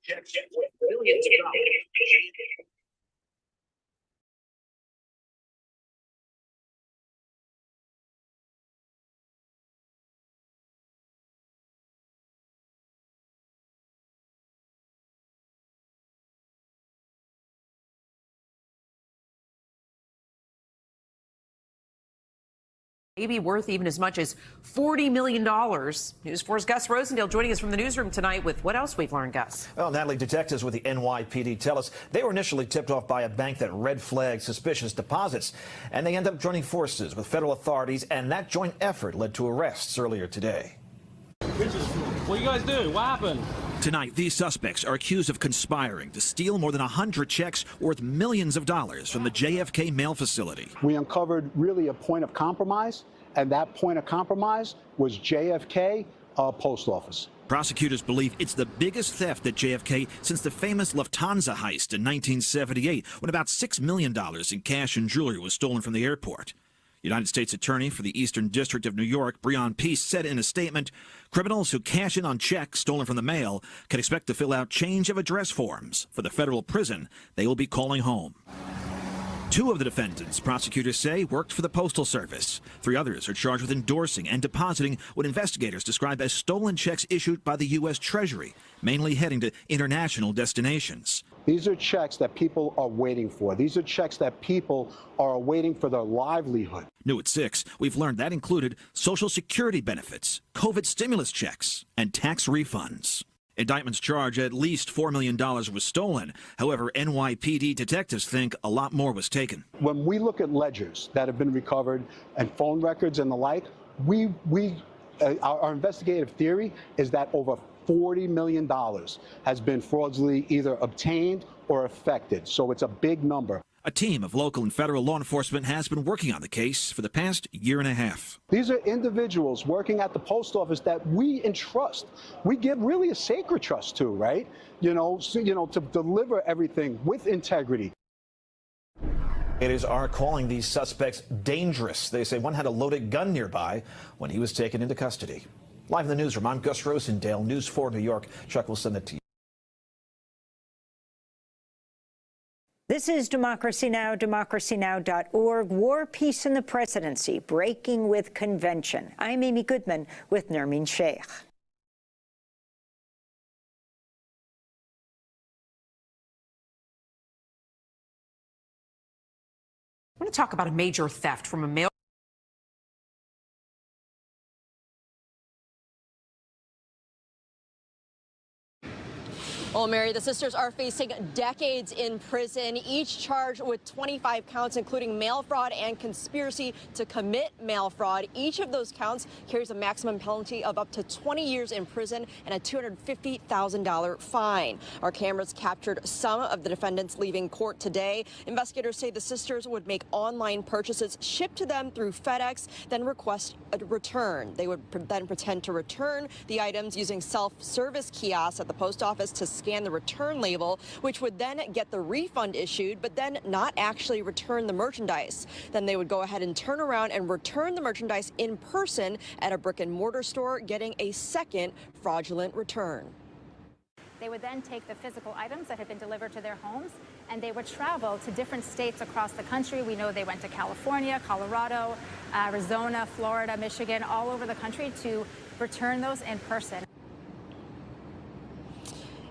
checks with millions of dollars. Maybe worth even as much as $40 million. News 4's Gus Rosendale joining us from the newsroom tonight with what else we've learned, Gus. Well, Natalie, detectives with the NYPD tell us they were initially tipped off by a bank that red flagged suspicious deposits, and they end up joining forces with federal authorities, and that joint effort led to arrests earlier today. What you guys do? What happened? Tonight, these suspects are accused of conspiring to steal more than 100 checks worth millions of dollars from the JFK mail facility. We uncovered really a point of compromise, and that point of compromise was JFK post office. Prosecutors believe it's the biggest theft at JFK since the famous Lufthansa heist in 1978, when about $6 million in cash and jewelry was stolen from the airport. United States Attorney for the Eastern District of New York, Breon Peace, said in a statement, criminals who cash in on checks stolen from the mail can expect to fill out change of address forms for the federal prison they will be calling home. Two of the defendants, prosecutors say, worked for the Postal Service. Three others are charged with endorsing and depositing what investigators describe as stolen checks issued by the U.S. Treasury, mainly heading to international destinations. These are checks that people are waiting for. These are checks that people are waiting for their livelihood. New at 6, we've learned that included Social Security benefits, COVID stimulus checks, and tax refunds. Indictments charge at least $4 million was stolen. However, NYPD detectives think a lot more was taken. When we look at ledgers that have been recovered and phone records and the like, our investigative theory is that over $40 million has been fraudulently either obtained or affected. So it's a big number. A team of local and federal law enforcement has been working on the case for the past year and a half. These are individuals working at the post office that we entrust. We give really a sacred trust to, right? To deliver everything with integrity. Investigators are calling these suspects dangerous. They say one had a loaded gun nearby when he was taken into custody. Live in the newsroom, I'm Gus Rosendale, News 4 New York. Chuck will send it to you. This is Democracy Now!, democracynow.org. War, Peace, and the Presidency, Breaking with Convention. I'm Amy Goodman with Nermeen Sheikh. I want to talk about a major theft from a mail. Well, Mary, the sisters are facing decades in prison, each charged with 25 counts, including mail fraud and conspiracy to commit mail fraud. Each of those counts carries a maximum penalty of up to 20 years in prison and a $250,000 fine. Our cameras captured some of the defendants leaving court today. Investigators say the sisters would make online purchases shipped to them through FedEx, then request a return. They would then pretend to return the items using self-service kiosks at the post office to scan the return label, which would then get the refund issued, but then not actually return the merchandise. Then they would go ahead and turn around and return the merchandise in person at a brick and mortar store, getting a second fraudulent return. They would then take the physical items that had been delivered to their homes, and they would travel to different states across the country. We know they went to California, Colorado, Arizona, Florida, Michigan, all over the country to return those in person.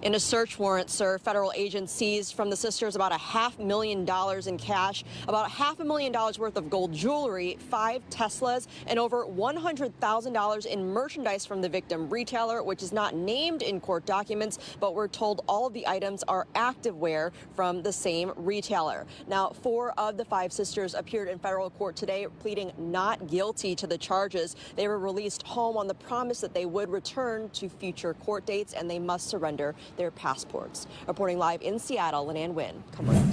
In a search warrant, sir, federal agents seized from the sisters about $500,000 in cash, about $500,000 worth of gold jewelry, 5 Teslas, and over $100,000 in merchandise from the victim retailer, which is not named in court documents, but we're told all of the items are activewear from the same retailer. Now, 4 of the 5 sisters appeared in federal court today, pleading not guilty to the charges. They were released home on the promise that they would return to future court dates, and they must surrender their passports. Reporting live in Seattle, Leanne Wynn.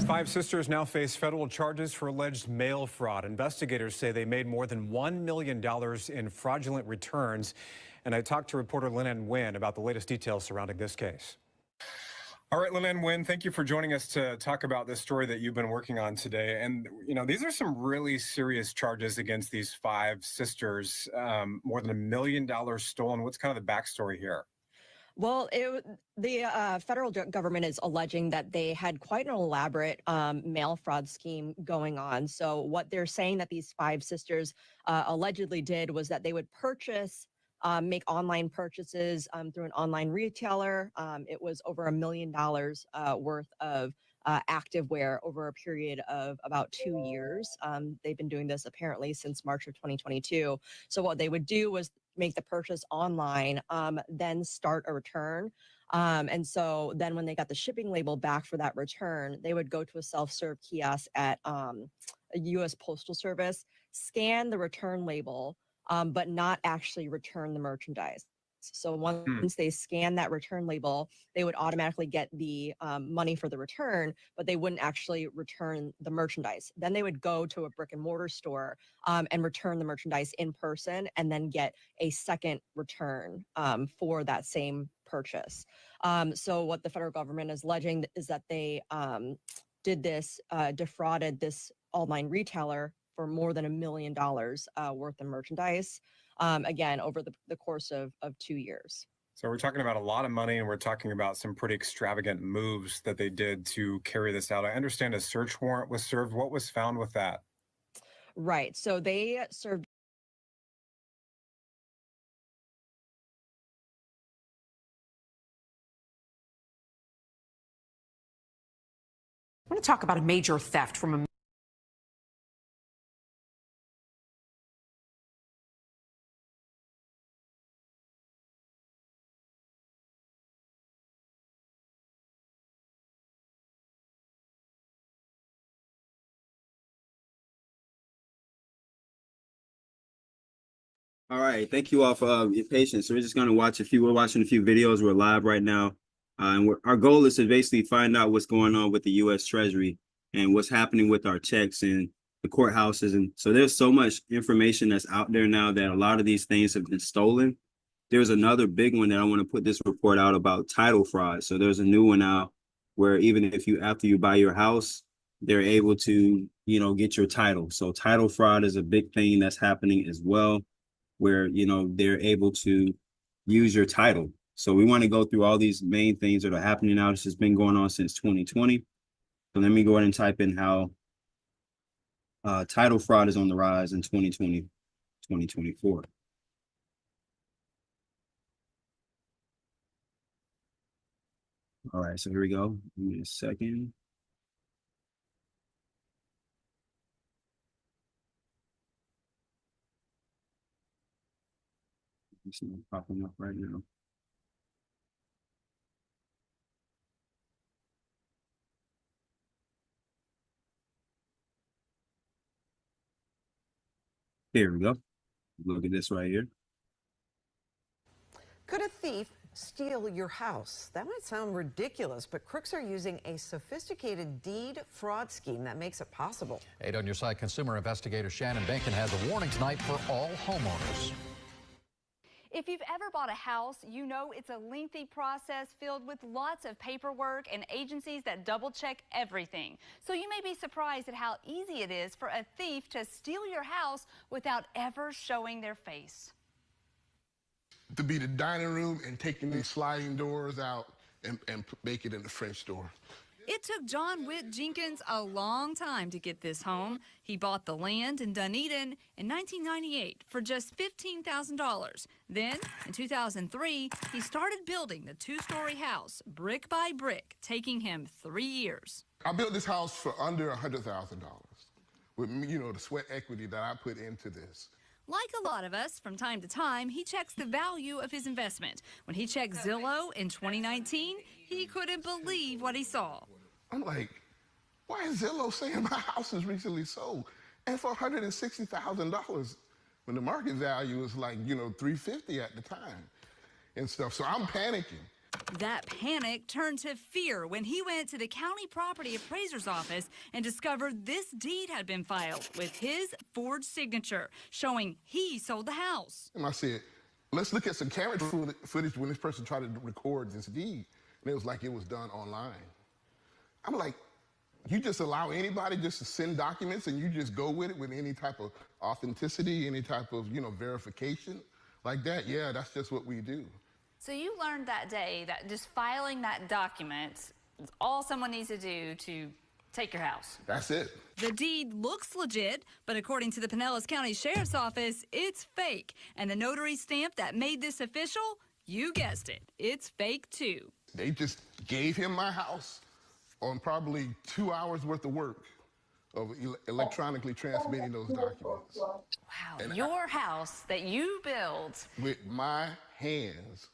5 sisters now face federal charges for alleged mail fraud. Investigators say they made more than $1 million in fraudulent returns. And I talked to reporter Leanne Wynn about the latest details surrounding this case. All right, Leanne Wynn, thank you for joining us to talk about this story that you've been working on today. And, these are some really serious charges against these 5 sisters, more than $1 million stolen. What's kind of the backstory here? Well, the federal government is alleging that they had quite an elaborate mail fraud scheme going on. So what they're saying that these 5 sisters allegedly did was that they would make online purchases through an online retailer. It was over $1 million worth of activewear over a period of about 2 years. They've been doing this apparently since March of 2022. So what they would do was make the purchase online, then start a return. And so then when they got the shipping label back for that return, they would go to a self-serve kiosk at a U.S. Postal Service, scan the return label, but not actually return the merchandise. So once they scan that return label, they would automatically get the money for the return, but they wouldn't actually return the merchandise. Then they would go to a brick and mortar store and return the merchandise in person and then get a second return for that same purchase. So what the federal government is alleging is that they did this, defrauded this online retailer for more than $1 million worth of merchandise, again, over the course of 2 years. So we're talking about a lot of money, and we're talking about some pretty extravagant moves that they did to carry this out. I understand a search warrant was served. What was found with that? Right. So they served. I want to talk about a major theft from a All right, thank you all for your patience. So we're just going to watch we're watching a few videos. We're live right now. And our goal is to basically find out what's going on with the U.S. Treasury and what's happening with our checks and the courthouses. And so there's so much information that's out there now that a lot of these things have been stolen. There's another big one that I want to put this report out about title fraud. So there's a new one out where even if after you buy your house, they're able to, get your title. So title fraud is a big thing that's happening as well, where, they're able to use your title. So we want to go through all these main things that are happening now. This has been going on since 2020. So let me go ahead and type in how title fraud is on the rise in 2020, 2024. All right, so here we go. Give me a second. It's not popping up right now. Here we go. Look at this right here. Could a thief steal your house? That might sound ridiculous, but crooks are using a sophisticated deed fraud scheme that makes it possible. 8 on your side, consumer investigator Shannon Bacon has a warning tonight for all homeowners. If you've ever bought a house, you know it's a lengthy process filled with lots of paperwork and agencies that double-check everything. So you may be surprised at how easy it is for a thief to steal your house without ever showing their face. To be the dining room and taking these sliding doors out and make it in the French door. It took John Witt Jenkins a long time to get this home. He bought the land in Dunedin in 1998 for just $15,000. Then, in 2003, he started building the 2-story house, brick by brick, taking him 3 years. I built this house for under $100,000 with, the sweat equity that I put into this. Like a lot of us, from time to time, he checks the value of his investment. When he checked Zillow in 2019, he couldn't believe what he saw. I'm like, why is Zillow saying my house is recently sold? And for $160,000, when the market value is like, $350 at the time and stuff. So I'm panicking. That panic turned to fear when he went to the county property appraiser's office and discovered this deed had been filed with his forged signature, showing he sold the house. And I said, let's look at some camera footage when this person tried to record this deed. And it was like it was done online. I'm like, you just allow anybody just to send documents and you just go with it with any type of authenticity, any type of, verification like that? Yeah, that's just what we do. So you learned that day that just filing that document is all someone needs to do to take your house. That's it. The deed looks legit, but according to the Pinellas County Sheriff's Office, it's fake. And the notary stamp that made this official, you guessed it, it's fake too. They just gave him my house on probably 2 hours worth of work of electronically transmitting those documents. Wow, And your house that you built. With my hands.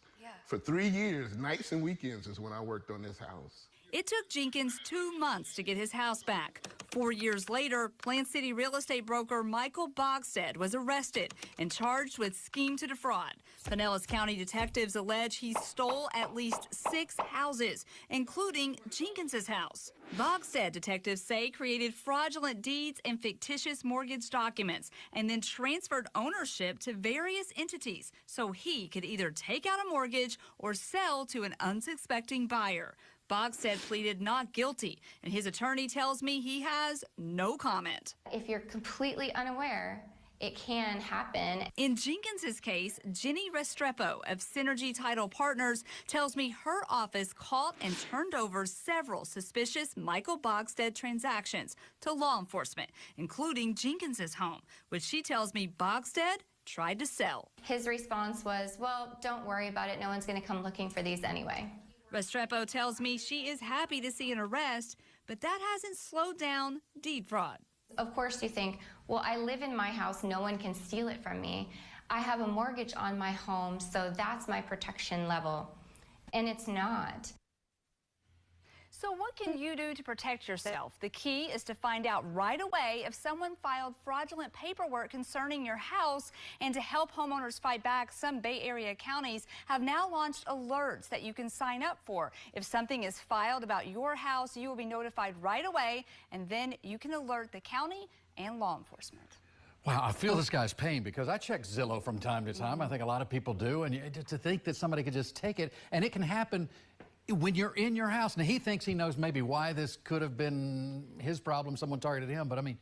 For 3 years, nights and weekends is when I worked on this house. It took Jenkins 2 months to get his house back. 4 years later, Plant City real estate broker Michael Bogstead was arrested and charged with scheme to defraud. Pinellas County detectives allege he stole at least 6 houses, including Jenkins's house. Bogstead, detectives say, created fraudulent deeds and fictitious mortgage documents and then transferred ownership to various entities so he could either take out a mortgage or sell to an unsuspecting buyer. Bogstead pleaded not guilty, and his attorney tells me he has no comment. If you're completely unaware, it can happen. In Jenkins's case, Jenny Restrepo of Synergy Title Partners tells me her office caught and turned over several suspicious Michael Bogstead transactions to law enforcement, including Jenkins's home, which she tells me Bogstead tried to sell. His response was, well, don't worry about it. No one's going to come looking for these anyway. Restrepo tells me she is happy to see an arrest, but that hasn't slowed down deed fraud. Of course you think, well, I live in my house, no one can steal it from me. I have a mortgage on my home, so that's my protection level. And it's not. So what can you do to protect yourself? The key is to find out right away if someone filed fraudulent paperwork concerning your house, and to help homeowners fight back, some Bay Area counties have now launched alerts that you can sign up for. If something is filed about your house, you will be notified right away, and then you can alert the county and law enforcement. Wow, I feel this guy's pain because I check Zillow from time to time. I think a lot of people do, and to think that somebody could just take it, and it can happen when you're in your house. Now, he thinks he knows maybe why this could have been his problem, someone targeted him, but I mean,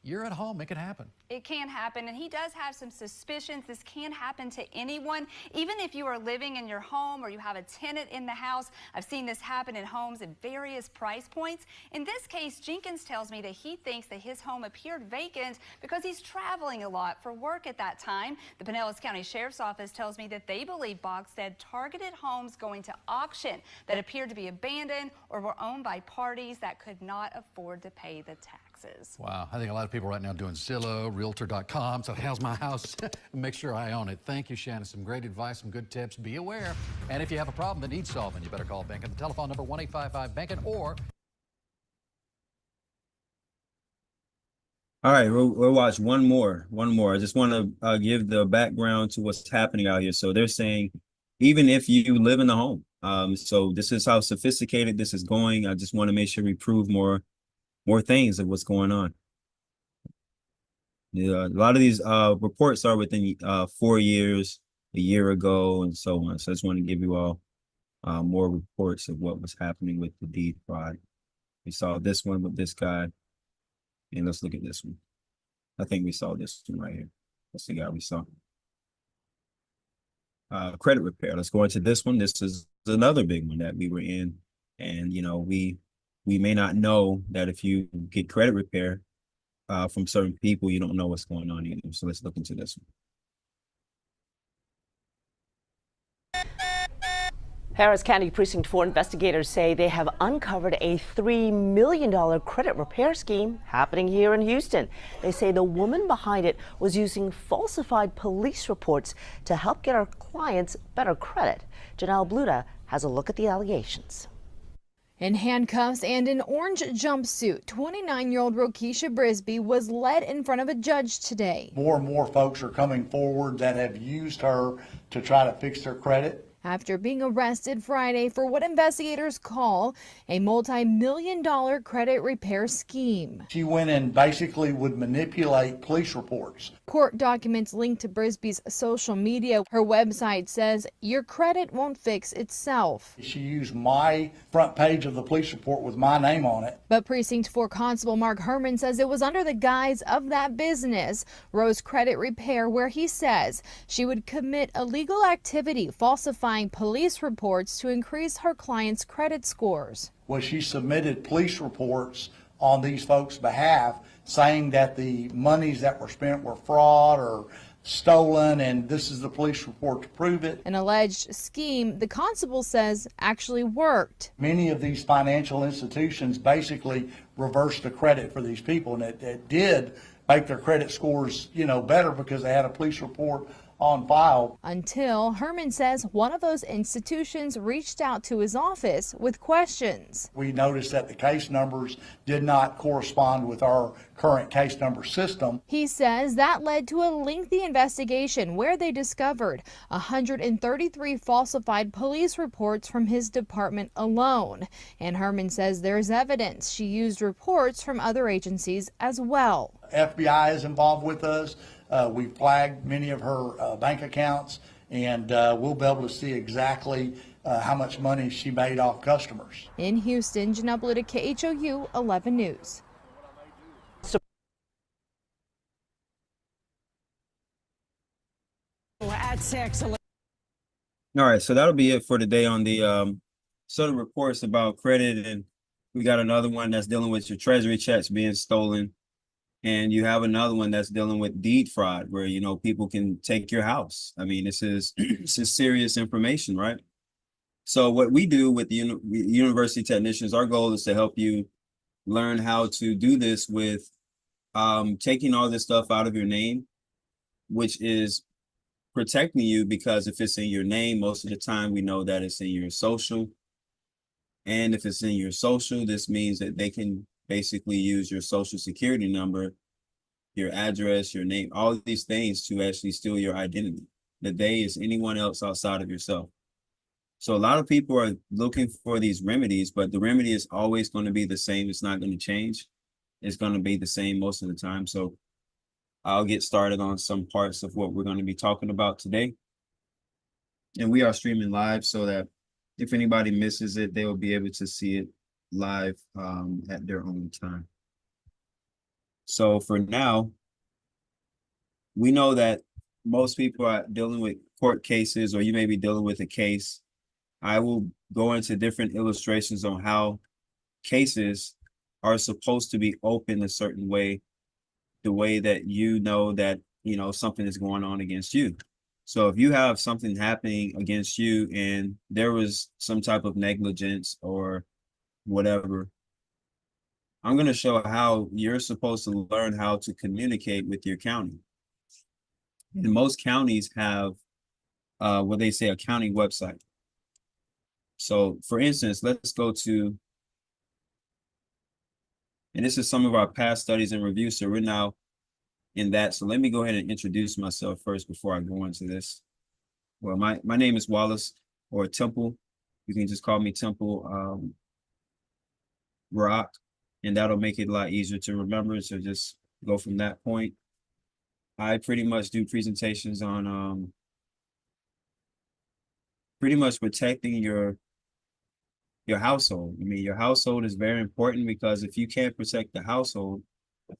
you're at home, it could happen. It can happen, and he does have some suspicions. This can happen to anyone, even if you are living in your home or you have a tenant in the house. I've seen this happen in homes at various price points. In this case, Jenkins tells me that he thinks that his home appeared vacant because he's traveling a lot for work at that time. The Pinellas County Sheriff's Office tells me that they believe Bogstead targeted homes going to auction that appeared to be abandoned or were owned by parties that could not afford to pay the taxes. Wow, I think a lot of people right now doing Zillow, Realtor.com, so how's my house? Make sure I own it. Thank you, Shannon. Some great advice, some good tips. Be aware. And if you have a problem that needs solving, you better call Bankin. The telephone number 1-855-BANKIN or... All right, we'll watch one more. I just want to give the background to what's happening out here. So they're saying, even if you live in the home, so this is how sophisticated this is going. I just want to make sure we prove more things of what's going on. Yeah, a lot of these reports are within 4 years, a year ago, and so on. So I just want to give you all more reports of what was happening with the deed fraud. We saw this one with this guy, and let's look at this one. I think we saw this one right here. That's the guy we saw. Credit repair. Let's go into this one. This is another big one that we were in, and you know we may not know that if you get credit repair from certain people, you don't know what's going on either. So let's look into this one. Harris County Precinct 4 investigators say they have uncovered a $3 million credit repair scheme happening here in Houston. They say the woman behind it was using falsified police reports to help get her clients better credit. Janelle Bluda has a look at the allegations. In handcuffs and an orange jumpsuit, 29-year-old Rokisha Brisby was led in front of a judge today. More and more folks are coming forward that have used her to try to fix their credit. After being arrested Friday for what investigators call a multi-million-dollar credit repair scheme. She went and basically would manipulate police reports. Court documents linked to Brisby's social media. Her website says your credit won't fix itself. She used my front page of the police report with my name on it. But Precinct 4 Constable Mark Herman says it was under the guise of that business, Rose Credit Repair, where he says she would commit illegal activity falsifying falsifying police reports to increase her client's credit scores. Well, she submitted police reports on these folks' behalf saying that the monies that were spent were fraud or stolen, and this is the police report to prove it. An alleged scheme the constable says actually worked. Many of these financial institutions basically reversed the credit for these people, and it did make their credit scores, better because they had a police report on file. Until Herman says one of those institutions reached out to his office with questions. We noticed that the case numbers did not correspond with our current case number system. He says that led to a lengthy investigation where they discovered 133 falsified police reports from his department alone. And Herman says there's evidence she used reports from other agencies as well. FBI is involved with us. We flagged many of her bank accounts, and we'll be able to see exactly how much money she made off customers. In Houston, Janelle Blue, KHOU 11 News. At 6. All right, so that'll be it for today on the sort of reports about credit, and we got another one that's dealing with your treasury checks being stolen. And you have another one that's dealing with deed fraud, where, people can take your house. I mean, this is serious information, right? So what we do with the university technicians, our goal is to help you learn how to do this with taking all this stuff out of your name, which is protecting you, because if it's in your name, most of the time we know that it's in your social. And if it's in your social, this means that they can basically use your social security number, your address, your name, all of these things to actually steal your identity. The they is anyone else outside of yourself. So a lot of people are looking for these remedies, but the remedy is always going to be the same. It's not going to change. It's going to be the same most of the time. So I'll get started on some parts of what we're going to be talking about today. And we are streaming live so that if anybody misses it, they will be able to see it live at their own time. So for now, we know that most people are dealing with court cases, or you may be dealing with a case. I will go into different illustrations on how cases are supposed to be opened a certain way, the way that that something is going on against you. So if you have something happening against you and there was some type of negligence or whatever, I'm going to show how you're supposed to learn how to communicate with your county. And most counties have what they say a county website. So for instance, let's go to, and this is some of our past studies and reviews, so we're now in that. So let me go ahead and introduce myself first before I go into this. Well, my name is Wallace, or Temple. You can just call me Temple Rock, and that'll make it a lot easier to remember. So just go from that point. I pretty much do presentations on pretty much protecting your household. I mean, your household is very important, because if you can't protect the household,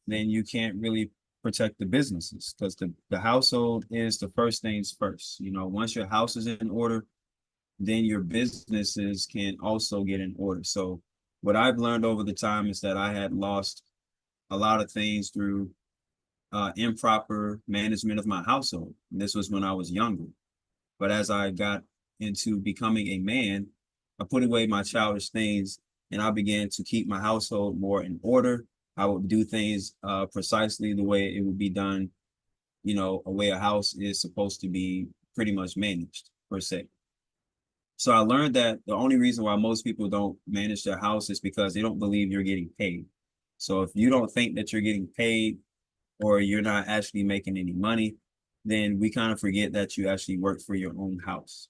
then you can't really protect the businesses, because the household is the first things first. Once your house is in order, then your businesses can also get in order. So what I've learned over the time is that I had lost a lot of things through improper management of my household. And this was when I was younger. But as I got into becoming a man, I put away my childish things, and I began to keep my household more in order. I would do things precisely the way it would be done, a way a house is supposed to be pretty much managed, per se. So I learned that the only reason why most people don't manage their house is because they don't believe you're getting paid. So if you don't think that you're getting paid, or you're not actually making any money, then we kind of forget that you actually work for your own house.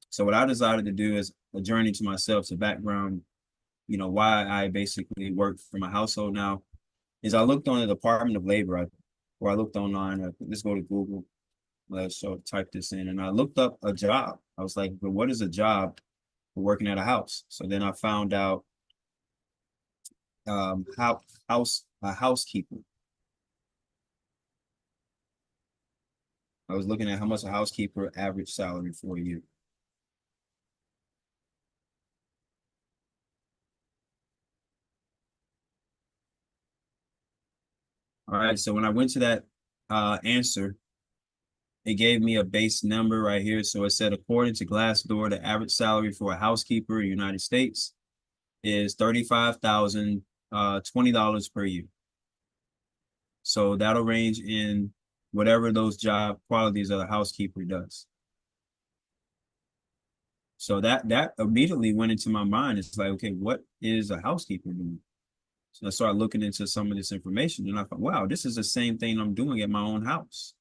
So what I decided to do is a journey to myself, to background, why I basically work for my household now, is I looked on the Department of Labor, or I looked online. Let's go to Google. Let's type this in, and I looked up a job. I was like, but what is a job for working at a house? So then I found out a housekeeper. I was looking at how much a housekeeper average salary for a year. All right, so when I went to that answer, it gave me a base number right here. So it said, according to Glassdoor, the average salary for a housekeeper in the United States is $35,020 per year. So that'll range in whatever those job qualities of a housekeeper does. So that immediately went into my mind. It's like, okay, what is a housekeeper doing? So I started looking into some of this information, and I thought, wow, this is the same thing I'm doing at my own house.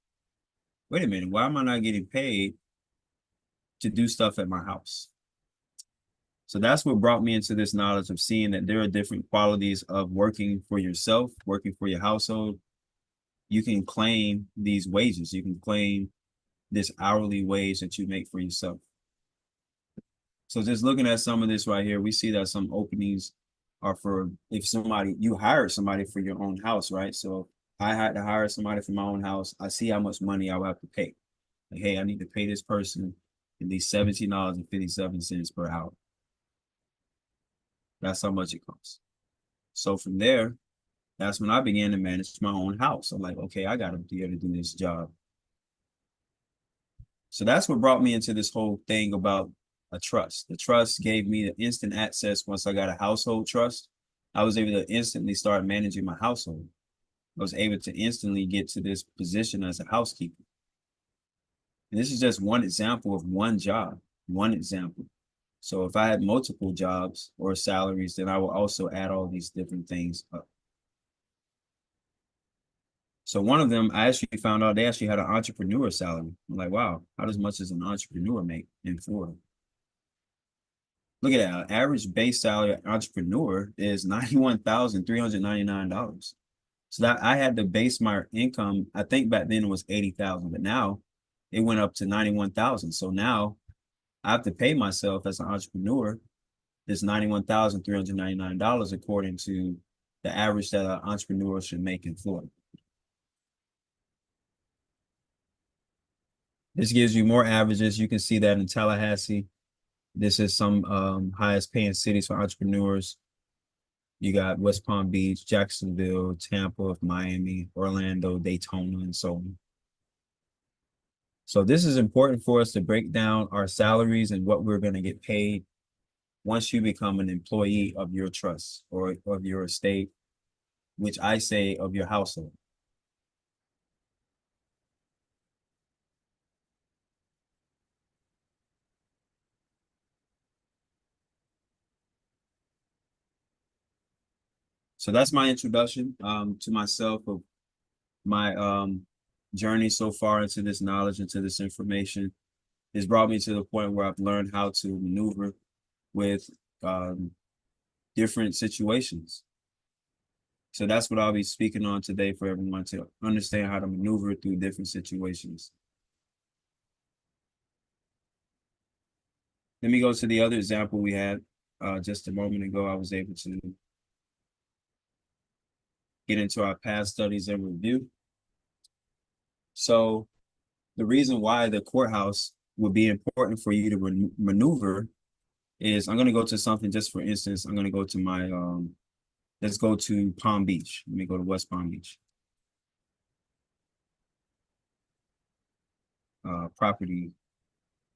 Wait a minute, why am I not getting paid to do stuff at my house? So that's what brought me into this knowledge of seeing that there are different qualities of working for yourself, working for your household. You can claim these wages. You can claim this hourly wage that you make for yourself. So just looking at some of this right here, we see that some openings are for if you hire somebody for your own house, right? So I had to hire somebody for my own house. I see how much money I will have to pay. Like, hey, I need to pay this person at least $17.57 per hour. That's how much it costs. So from there, that's when I began to manage my own house. I'm like, okay, I got to be able to do this job. So that's what brought me into this whole thing about a trust. The trust gave me the instant access. Once I got a household trust, I was able to instantly start managing my household. I was able to instantly get to this position as a housekeeper. And this is just one example of one job, one example. So if I had multiple jobs or salaries, then I will also add all these different things up. So one of them, I actually found out they actually had an entrepreneur salary. I'm like, wow, how much does an entrepreneur make in Florida? Look at that. Average base salary entrepreneur is $91,399. So that I had to base my income, I think back then it was 80,000, but now it went up to 91,000. So now I have to pay myself as an entrepreneur this $91,399 according to the average that an entrepreneur should make in Florida. This gives you more averages. You can see that in Tallahassee. This is some highest paying cities for entrepreneurs. You got West Palm Beach, Jacksonville, Tampa, Miami, Orlando, Daytona, and so on. So this is important for us to break down our salaries and what we're going to get paid once you become an employee of your trust or of your estate, which I say of your household. So that's my introduction to myself of my journey so far into this knowledge, into this information. Has brought me to the point where I've learned how to maneuver with different situations. So that's what I'll be speaking on today for everyone to understand how to maneuver through different situations. Let me go to the other example we had just a moment ago. I was able to get into our past studies and review. So the reason why the courthouse would be important for you to maneuver is I'm going to go to something just for instance. I'm going to go to my, let's go to Palm Beach. Let me go to West Palm Beach. Property,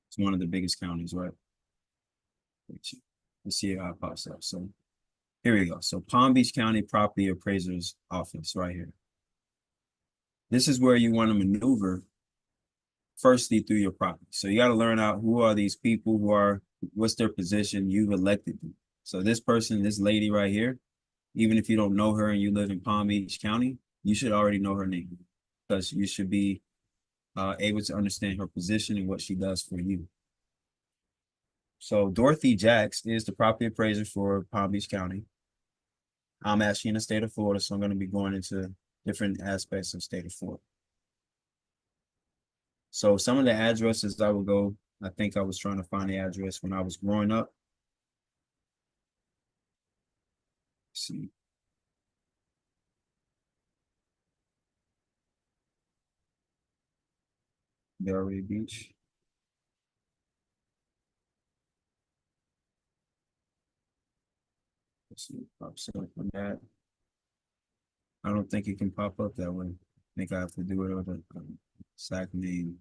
it's one of the biggest counties, right? Let's see how it pops up. So here we go. So Palm Beach County Property Appraiser's Office right here. This is where you want to maneuver firstly through your property. So you got to learn out who are these people, what's their position, you've elected them. So this person, this lady right here, even if you don't know her and you live in Palm Beach County, you should already know her name because you should be able to understand her position and what she does for you. So Dorothy Jacks is the property appraiser for Palm Beach County. I'm actually in the state of Florida, so I'm going to be going into different aspects of the state of Florida. So some of the addresses I will go, I think I was trying to find the address when I was growing up. Let's see. Delray Beach. Let's see, pops up on that. I don't think it can pop up that way. I think I have to do it with a exact name.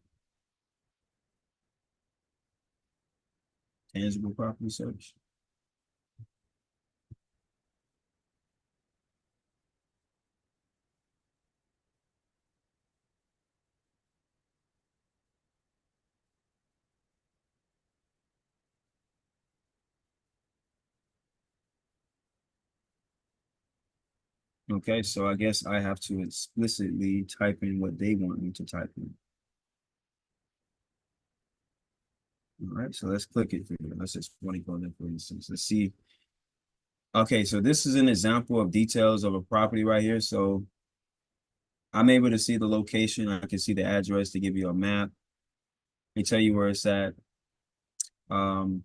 Tangible property search. Okay, so I guess I have to explicitly type in what they want me to type in. All right, so let's click it here. Let's just want to go there for instance. Let's see. Okay, so this is an example of details of a property right here. So I'm able to see the location. I can see the address to give you a map. They tell you where it's at. The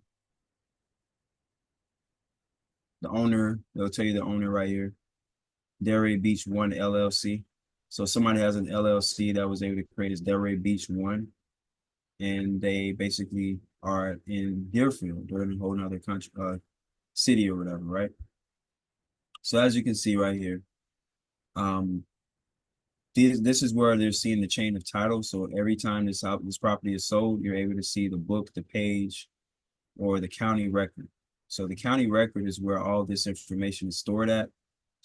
owner, they'll tell you the owner right here. Delray Beach 1 LLC. So somebody has an LLC that was able to create this Delray Beach 1. And they basically are in Deerfield. They're in a whole nother country, city or whatever, right? So as you can see right here, this is where they're seeing the chain of title. So every time this property is sold, you're able to see the book, the page, or the county record. So the county record is where all this information is stored at.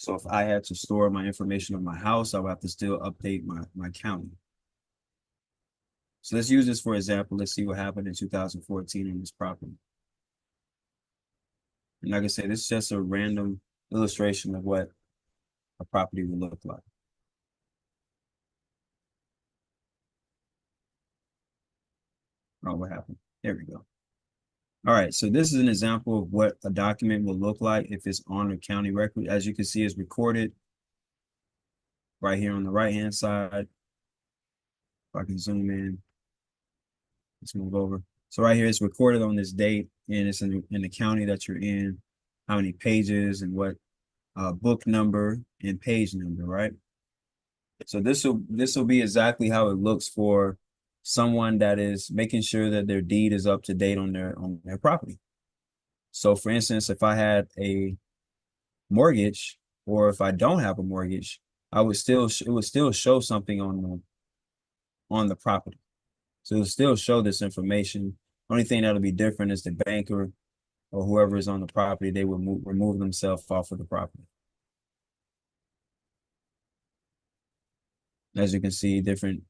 So if I had to store my information on my house, I would have to still update my county. So let's use this for example. Let's see what happened in 2014 on this property. And like I said, this is just a random illustration of what a property would look like. Oh, what happened? There we go. All right, so this is an example of what a document will look like if it's on a county record. As you can see, it's recorded right here on the right-hand side. If I can zoom in, let's move over. So right here, it's recorded on this date, and it's in the county that you're in, how many pages and what book number and page number, right? So this will be exactly how it looks for someone that is making sure that their deed is up to date on their property. So for instance, if I had a mortgage, or if I don't have a mortgage, it would still show something on the property. So it'll still show this information. Only thing that'll be different is the banker or whoever is on the property, they will remove themselves off of the property. As you can see, different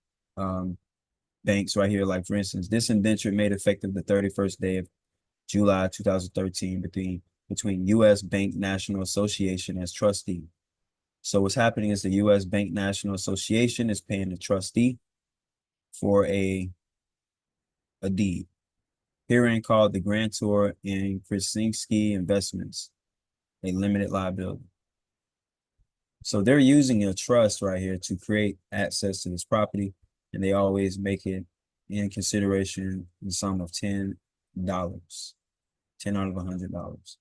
banks right here, like for instance, this indenture made effective the 31st day of July 2013 between U.S. Bank National Association as trustee. So what's happening is the U.S. Bank National Association is paying the trustee for a deed, herein called the grantor in Krasinski Investments, a limited liability. So they're using a trust right here to create access to this property, and they always make it in consideration the sum of $10, 10 out of $100.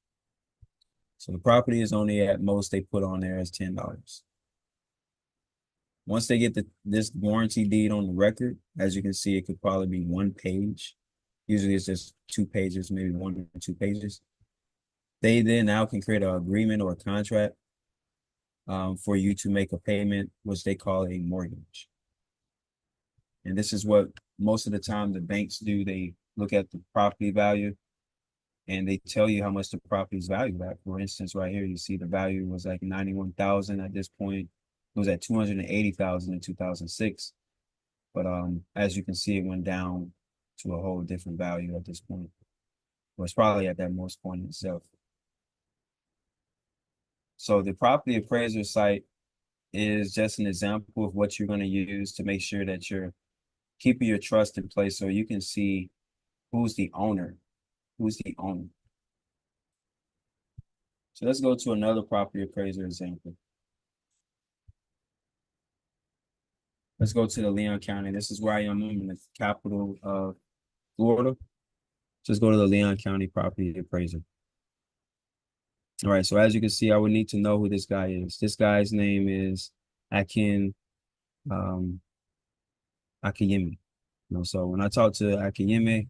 So the property is only at most they put on there as $10. Once they get this warranty deed on the record, as you can see, it could probably be one page. Usually it's just 2 pages, maybe 1 or 2 pages. They then now can create an agreement or a contract for you to make a payment, which they call a mortgage. And this is what most of the time the banks do. They look at the property value and they tell you how much the property is valued at. For instance, right here, you see the value was like 91,000 at this point. It was at 280,000 in 2006. But as you can see, it went down to a whole different value at this point. Well, it's probably at that most point itself. So the property appraiser site is just an example of what you're going to use to make sure that you're keeping your trust in place, so you can see who's the owner. Who's the owner? So let's go to another property appraiser example. Let's go to the Leon County. This is where I am in the capital of Florida. Just go to the Leon County property appraiser. All right, so as you can see, I would need to know who this guy is. This guy's name is Akin Akiyemi. So when I talk to Akiyemi,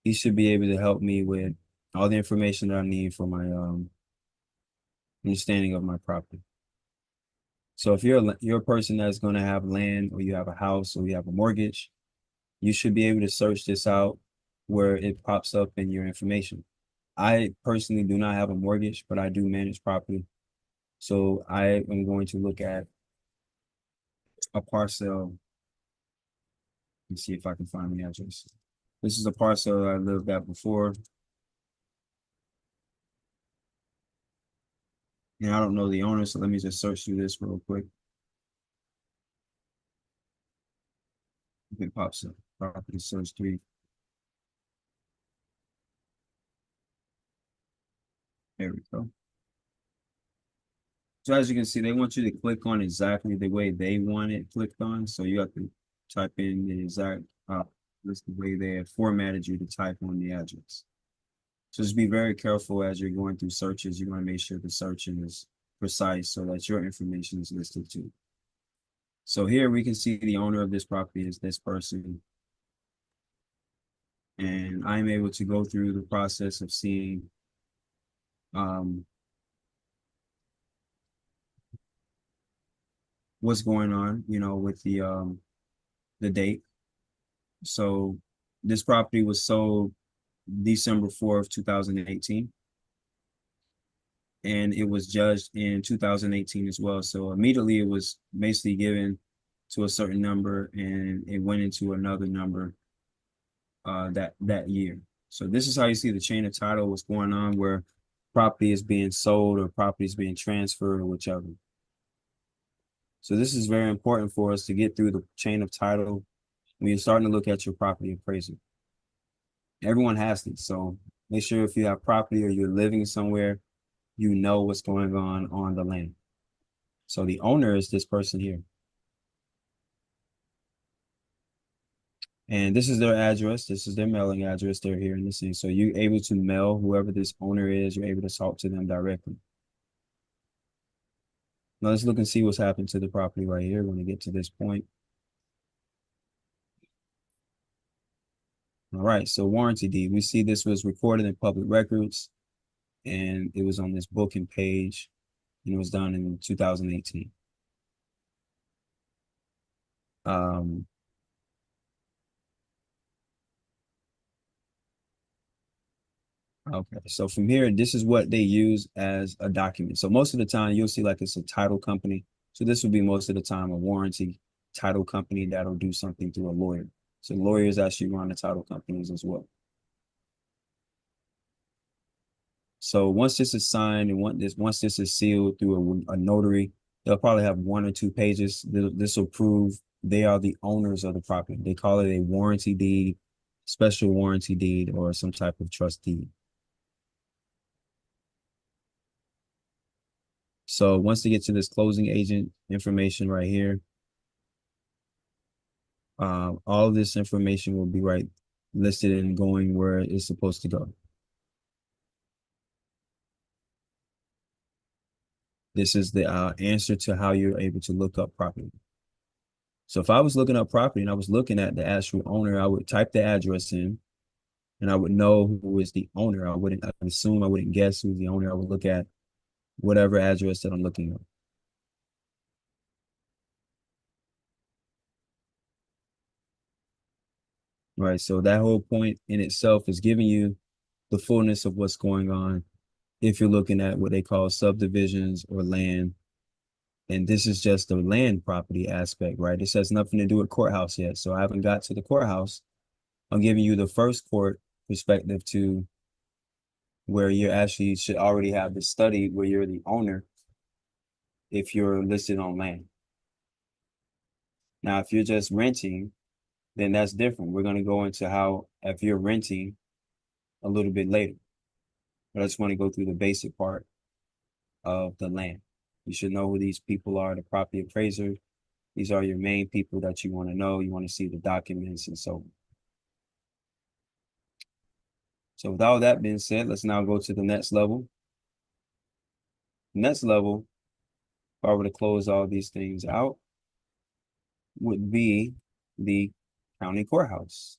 he should be able to help me with all the information that I need for my understanding of my property. So if you're a person that's going to have land, or you have a house, or you have a mortgage, you should be able to search this out where it pops up in your information. I personally do not have a mortgage, but I do manage property. So I am going to look at a parcel and see if I can find the address. This is a parcel I lived at before. And I don't know the owner, so let me just search through this real quick. If it pops up, property search 3. There we go. So as you can see, they want you to click on exactly the way they want it clicked on. So you have to type in the exact, this is the way they have formatted you to type on the address. So just be very careful as you're going through searches. You want to make sure the searching is precise so that your information is listed too. So here we can see the owner of this property is this person. And I'm able to go through the process of seeing what's going on, with the date. So this property was sold December 4th, 2018. And it was judged in 2018 as well. So immediately it was basically given to a certain number, and it went into another number that year. So this is how you see the chain of title, what's going on, where property is being sold or property is being transferred or whichever. So this is very important for us to get through the chain of title when you're starting to look at your property appraisal. Everyone has these, so make sure if you have property or you're living somewhere, you know what's going on the land. So the owner is this person here. And this is their address. This is their mailing address. They're here in the scene. So you're able to mail whoever this owner is, you're able to talk to them directly. Now let's look and see what's happened to the property right here when we get to this point. All right, so warranty deed. We see this was recorded in public records, and it was on this booking page, and it was done in 2018. Okay, so from here, this is what they use as a document. So most of the time you'll see like it's a title company. So this would be most of the time a warranty title company that'll do something through a lawyer. So lawyers actually run the title companies as well. So once this is signed and once this is sealed through a notary, they'll probably have 1 or 2 pages. This will prove they are the owners of the property. They call it a warranty deed, special warranty deed, or some type of trust deed. So once they get to this closing agent information right here, all of this information will be listed and going where it's supposed to go. This is the answer to how you're able to look up property. So if I was looking up property and I was looking at the actual owner, I would type the address in and I would know who is the owner. I wouldn't assume, I wouldn't guess who's the owner. I would look at whatever address that I'm looking at. Right, so that whole point in itself is giving you the fullness of what's going on if you're looking at what they call subdivisions or land. And this is just the land property aspect, right? This has nothing to do with courthouse yet. So I haven't got to the courthouse. I'm giving you the first court perspective to where you actually should already have the study where you're the owner if you're listed on land. Now, if you're just renting, then that's different. We're going to go into how, if you're renting a little bit later, but I just want to go through the basic part of the land. You should know who these people are, the property appraiser. These are your main people that you want to know. You want to see the documents and so on. So with all that being said, let's now go to the next level. Next level, if I were to close all these things out, would be the county courthouse.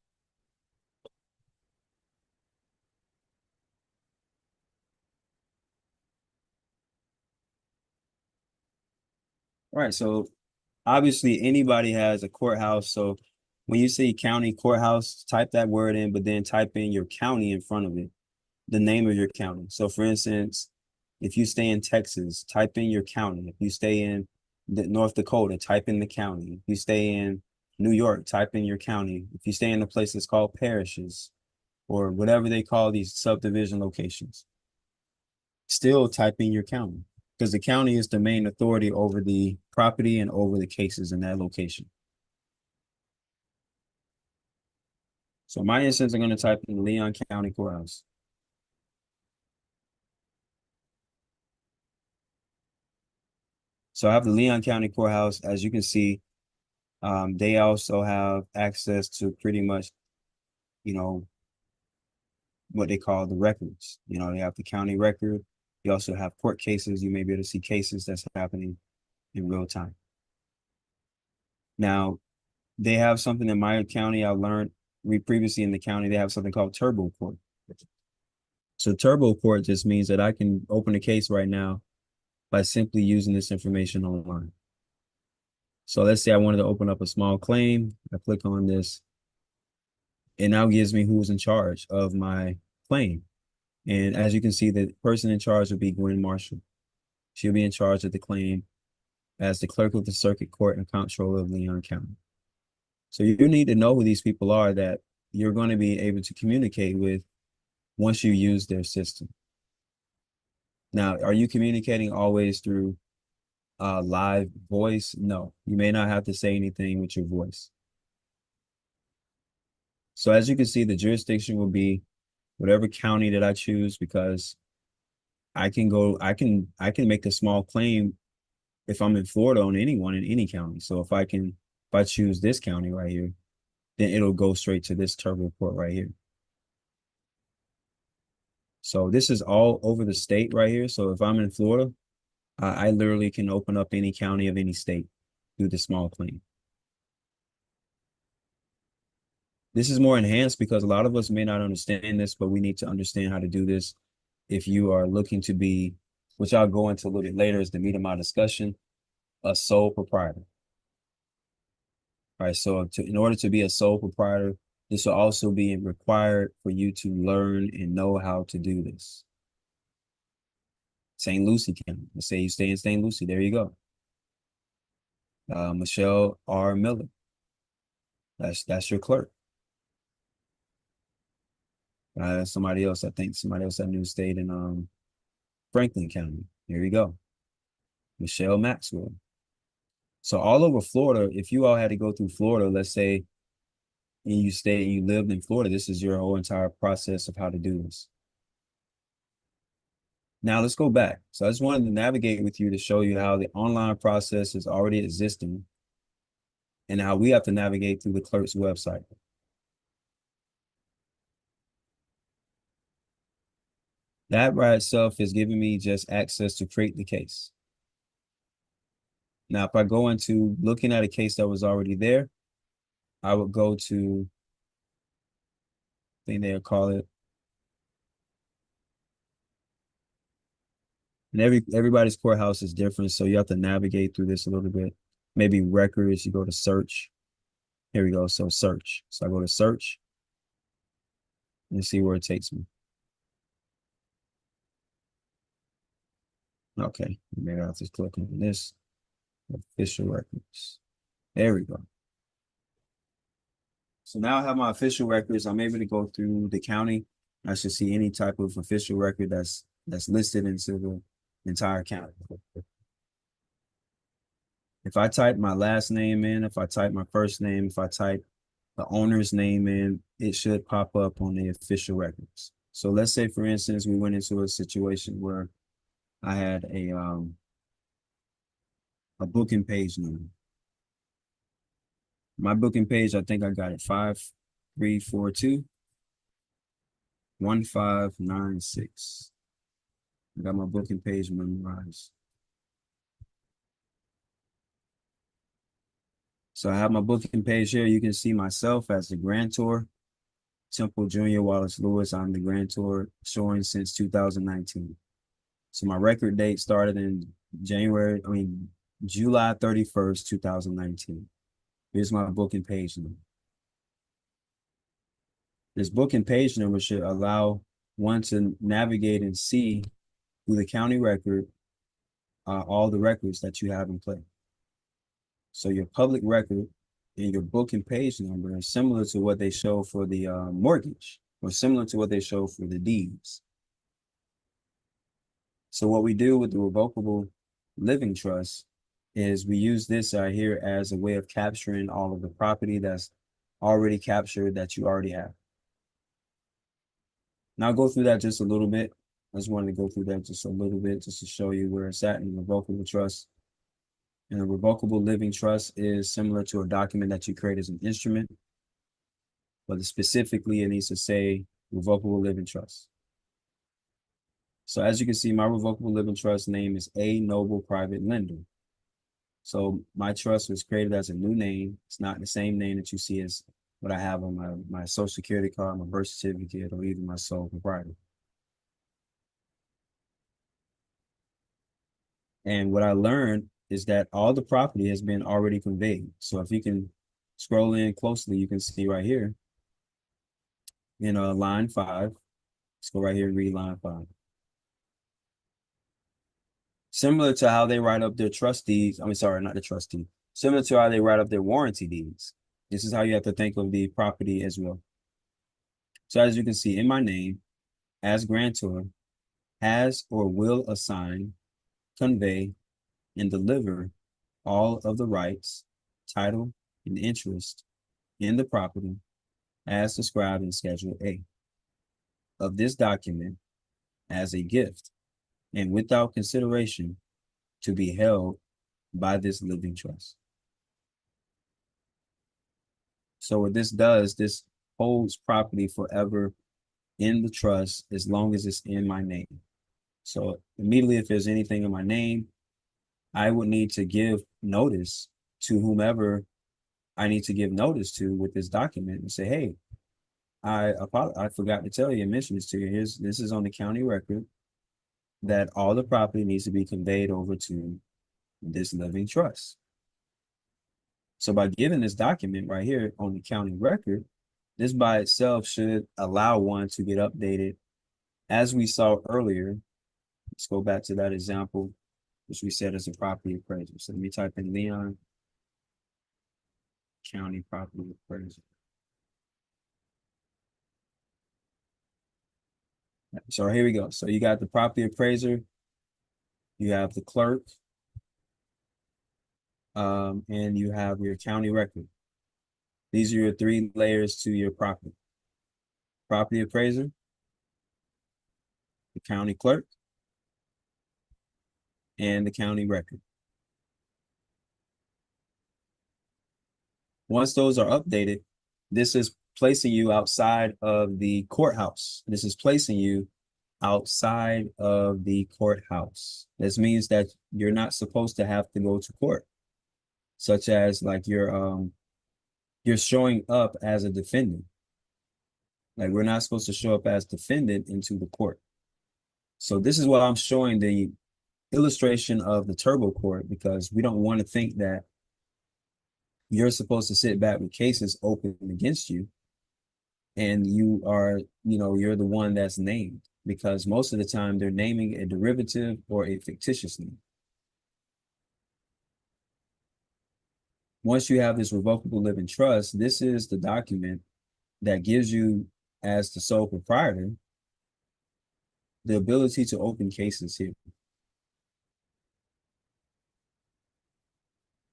All right, so obviously anybody has a courthouse. So when you say county courthouse, type that word in, but then type in your county in front of it, the name of your county. So for instance, if you stay in Texas, type in your county. If you stay in North Dakota, type in the county. If you stay in New York, type in your county. If you stay in a place that's called parishes or whatever they call these subdivision locations, still type in your county because the county is the main authority over the property and over the cases in that location. So in my instance, I'm going to type in Leon County Courthouse. So I have the Leon County Courthouse. As you can see, they also have access to pretty much, you know, what they call the records. You know, they have the county record. You also have court cases. You may be able to see cases that's happening in real time. Now, they have something in my county I learned previously in the county. They have something called Turbo Court. So Turbo Court just means that I can open a case right now by simply using this information online. So let's say I wanted to open up a small claim. I click on this. It now gives me who's in charge of my claim. And as you can see, the person in charge will be Gwen Marshall. She'll be in charge of the claim as the clerk of the circuit court and comptroller of Leon County. So you need to know who these people are that you're going to be able to communicate with once you use their system. Now, are you communicating always through live voice? No, you may not have to say anything with your voice. So as you can see, the jurisdiction will be whatever county that I choose, because I can make a small claim if I'm in Florida on anyone in any county. So if I choose this county right here, then it'll go straight to this Turbo Court right here. So this is all over the state right here. So if I'm in Florida, I literally can open up any county of any state through the small claim. This is more enhanced because a lot of us may not understand this, but we need to understand how to do this. If you are looking to be, which I'll go into a little bit later as the meat of my discussion, a sole proprietor. All right, so in order to be a sole proprietor, this will also be required for you to learn and know how to do this. St. Lucie County. Let's say you stay in St. Lucie. There you go. Michelle R. Miller. That's your clerk. Somebody else, I think somebody else at New State in Franklin County. Here you go. Michelle Maxwell. So all over Florida, if you all had to go through Florida, let's say, and you lived in Florida, this is your whole entire process of how to do this. Now let's go back. So I just wanted to navigate with you to show you how the online process is already existing and how we have to navigate through the clerk's website. That by itself is giving me just access to create the case. Now, if I go into looking at a case that was already there, I would go to, I think they'll call it, and everybody's courthouse is different, so you have to navigate through this a little bit. Maybe records, you go to search. Here we go, so search. So I go to search and see where it takes me. Okay, maybe I'll just click on this. Official records. There we go. So now I have my official records. I'm able to go through the county. I should see any type of official record that's listed into the entire county. If I type my last name in, if I type my first name, if I type the owner's name in, it should pop up on the official records. So let's say, for instance, we went into a situation where I had a booking page number. My booking page, I think I got it 5342-1596. I got my booking page memorized. So I have my booking page here. You can see myself as the grantor, Temple Jr. Wallace Lewis. I'm the grantor, showing July 31st, 2019. Here's my booking page number. This booking page number should allow one to navigate and see through the county record all the records that you have in play. So your public record and your booking page number is similar to what they show for the mortgage, or similar to what they show for the deeds. So what we do with the revocable living trust is we use this right here as a way of capturing all of the property that's already captured that you already have. Now I'll go through that just a little bit. I just wanted to go through that just a little bit just to show you where it's at in the revocable trust. And a revocable living trust is similar to a document that you create as an instrument, but specifically it needs to say revocable living trust. So as you can see, my revocable living trust name is A Noble Private Lender. So my trust was created as a new name. It's not the same name that you see as what I have on my social security card, my birth certificate, or even my sole proprietor. And what I learned is that all the property has been already conveyed. So if you can scroll in closely, you can see right here in line 5. Let's go right here and read line 5. Similar to how they write up their trust deeds, not the trust deed. Similar to how they write up their warranty deeds. This is how you have to think of the property as well. So as you can see, in my name, as grantor, has or will assign, convey, and deliver all of the rights, title, and interest in the property as described in Schedule A of this document as a gift and without consideration to be held by this living trust. So what this does, this holds property forever in the trust as long as it's in my name. So immediately if there's anything in my name, I would need to give notice to whomever I need to give notice to with this document and say, hey, I forgot to tell you and mention this to you. This is on the county record that all the property needs to be conveyed over to this living trust. So by giving this document right here on the county record, this by itself should allow one to get updated. As we saw earlier, let's go back to that example, which we said is a property appraiser. So let me type in Leon County Property Appraiser. So here we go. So you got the property appraiser, you have the clerk, and you have your county record. These are your 3 layers to your property. Property appraiser, the county clerk, and the county record. Once those are updated, this is placing you outside of the courthouse. This is placing you outside of the courthouse. This means that you're not supposed to have to go to court, such as like you're showing up as a defendant. Like we're not supposed to show up as defendant into the court. So this is what I'm showing the illustration of the turbo court, because we don't want to think that you're supposed to sit back with cases open against you and you are, you're the one that's named, because most of the time they're naming a derivative or a fictitious name. Once you have this revocable living trust, this is the document that gives you, as the sole proprietor, the ability to open cases here.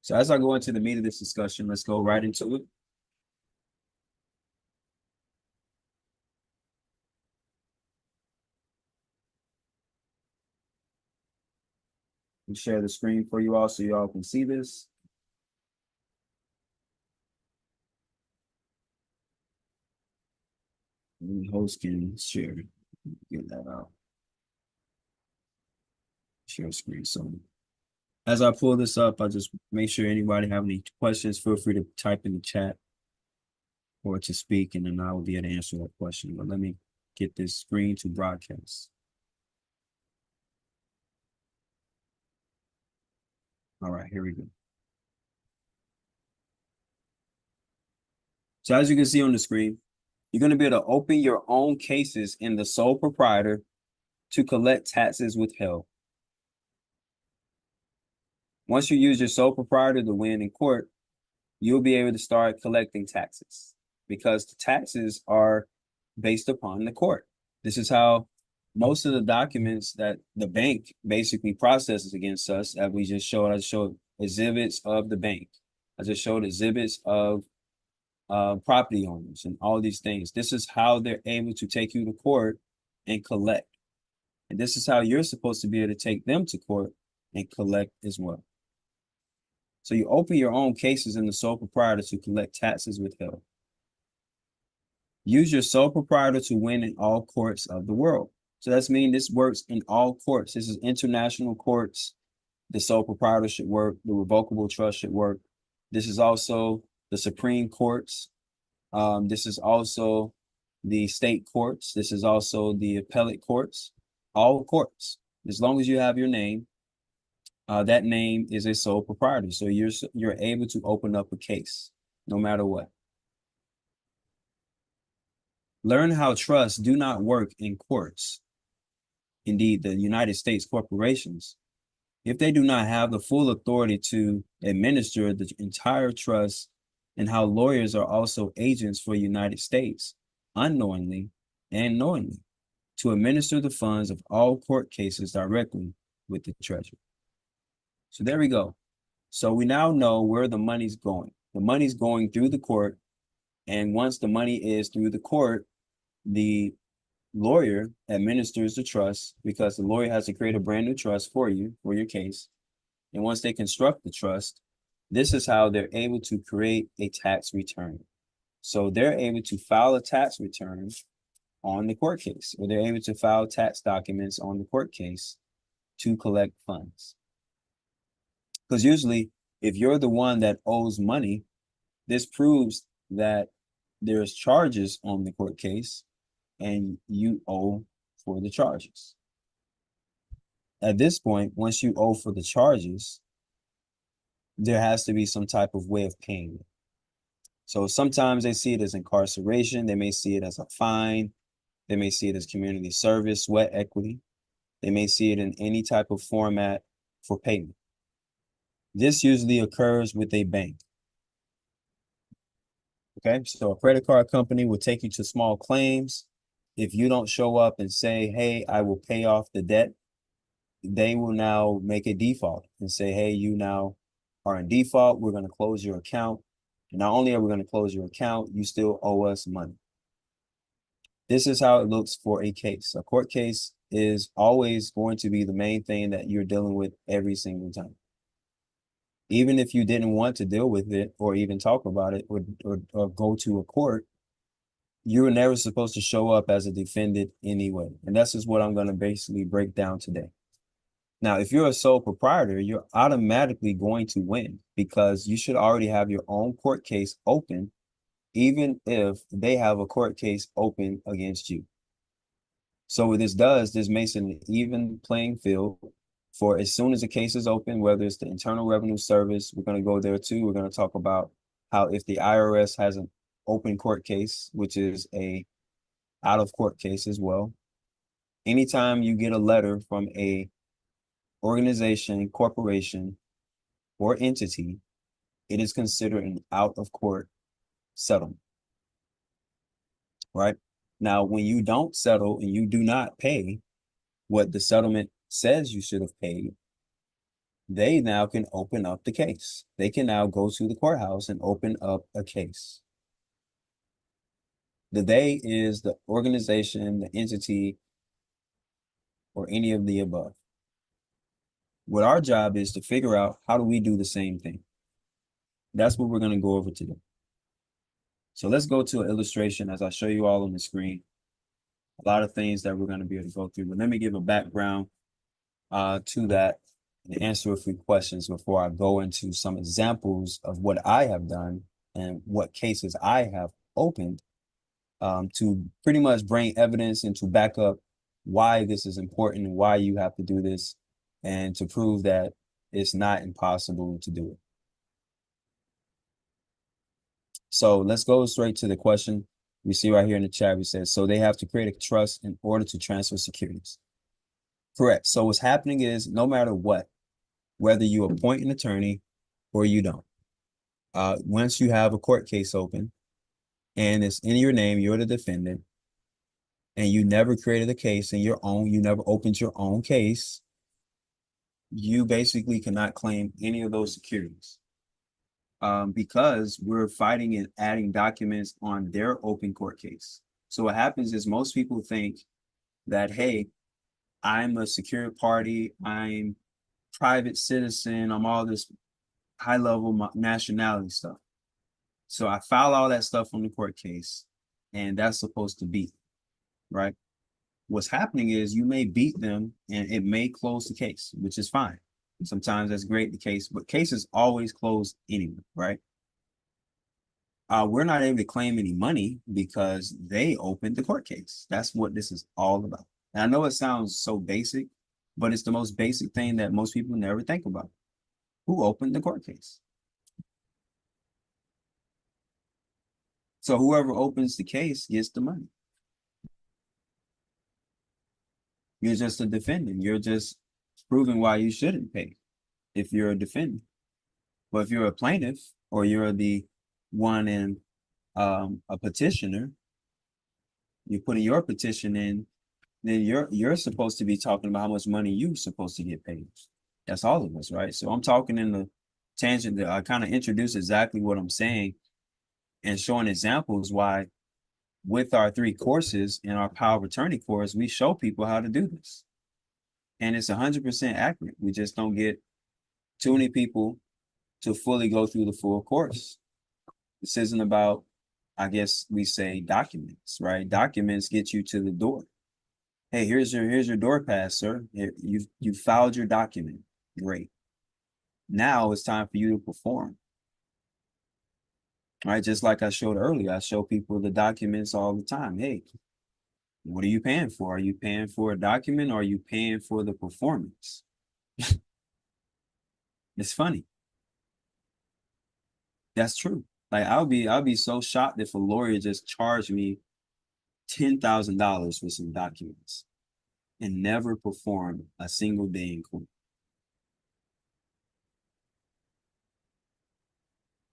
So as I go into the meat of this discussion, let's go right into it. And share the screen for you all so you all can see this. And the host can share, get that out. Share screen. So as I pull this up, I just make sure anybody have any questions, feel free to type in the chat or to speak, and then I will be able to answer that question. But let me get this screen to broadcast. All right, here we go. So as you can see on the screen, you're going to be able to open your own cases in the sole proprietor to collect taxes withheld. Once you use your sole proprietor to win in court, you'll be able to start collecting taxes because the taxes are based upon the court. This is how most of the documents that the bank basically processes against us, that we just showed, I showed exhibits of the bank. I just showed exhibits of property owners and all these things. This is how they're able to take you to court and collect. And this is how you're supposed to be able to take them to court and collect as well. So you open your own cases in the sole proprietor to collect taxes withheld. Use your sole proprietor to win in all courts of the world. So that's mean this works in all courts. This is international courts. The sole proprietor should work. The revocable trust should work. This is also the Supreme Courts. This is also the state courts. This is also the appellate courts. All courts. As long as you have your name, that name is a sole proprietor. So you're able to open up a case no matter what. Learn how trusts do not work in courts. Indeed, the United States corporations, if they do not have the full authority to administer the entire trust, and how lawyers are also agents for the United States, unknowingly and knowingly, to administer the funds of all court cases directly with the Treasury. So there we go. So we now know where the money's going. The money's going through the court, and once the money is through the court, the lawyer administers the trust because the lawyer has to create a brand new trust for you, for your case. And once they construct the trust, this is how they're able to create a tax return. So they're able to file a tax return on the court case, or they're able to file tax documents on the court case to collect funds. Because usually, if you're the one that owes money, this proves that there's charges on the court case and you owe for the charges. At this point, once you owe for the charges, there has to be some type of way of paying it. So sometimes they see it as incarceration. They may see it as a fine. They may see it as community service, sweat equity. They may see it in any type of format for payment. This usually occurs with a bank. Okay, so a credit card company will take you to small claims. If you don't show up and say, hey, I will pay off the debt, they will now make a default and say, hey, you now are in default. We're going to close your account. And not only are we going to close your account, you still owe us money. This is how it looks for a case. A court case is always going to be the main thing that you're dealing with every single time. Even if you didn't want to deal with it or even talk about it or go to a court, you were never supposed to show up as a defendant anyway. And that's just what I'm going to basically break down today. Now, if you're a sole proprietor, you're automatically going to win because you should already have your own court case open, even if they have a court case open against you. So what this does, this makes an even playing field for as soon as the case is open, whether it's the Internal Revenue Service, we're going to go there too. We're going to talk about how if the IRS has an open court case, which is a out of court case as well. Anytime you get a letter from a organization, corporation, or entity, it is considered an out of court settlement. Right? Now, when you don't settle and you do not pay what the settlement says you should have paid, they now can open up the case. They can now go to the courthouse and open up a case. The they is the organization, the entity, or any of the above. What our job is to figure out how do we do the same thing. That's what we're going to go over today. So let's go to an illustration as I show you all on the screen. A lot of things that we're going to be able to go through. But let me give a background to that and answer a few questions before I go into some examples of what I have done and what cases I have opened to pretty much bring evidence and to back up why this is important and why you have to do this and to prove that it's not impossible to do it. So let's go straight to the question we see right here in the chat. We said, so they have to create a trust in order to transfer securities. Correct. So what's happening is no matter what, whether you appoint an attorney or you don't, once you have a court case open and it's in your name, you're the defendant, and you never created a case in your own, you never opened your own case, you basically cannot claim any of those securities. Because we're fighting and adding documents on their open court case. So what happens is most people think that, hey, I'm a secured party, I'm private citizen, I'm all this high level nationality stuff. So I file all that stuff on the court case, and that's supposed to beat, right? What's happening is you may beat them and it may close the case, which is fine. Sometimes that's great, the case, but cases always close anyway, right? We're not able to claim any money because they opened the court case. That's what this is all about. And I know it sounds so basic, but it's the most basic thing that most people never think about. Who opened the court case? So whoever opens the case gets the money. You're just a defendant. You're just proving why you shouldn't pay if you're a defendant. But if you're a plaintiff or you're the one in a petitioner, you're putting your petition in, then you're supposed to be talking about how much money you're supposed to get paid. That's all of us, right? So I'm talking in the tangent that I kind of introduce exactly what I'm saying and showing examples why with our 3 courses in our power of attorney course, we show people how to do this. And it's 100% accurate. We just don't get too many people to fully go through the full course. This isn't about, I guess we say, documents, right? Documents get you to the door. Hey, here's your door pass, sir. You've filed your document. Great. Now it's time for you to perform. All right, just like I showed earlier, I show people the documents all the time. Hey, what are you paying for? Are you paying for a document or are you paying for the performance? It's funny. That's true. Like I'll be so shocked if a lawyer just charged me $10,000 for some documents and never performed a single day in court.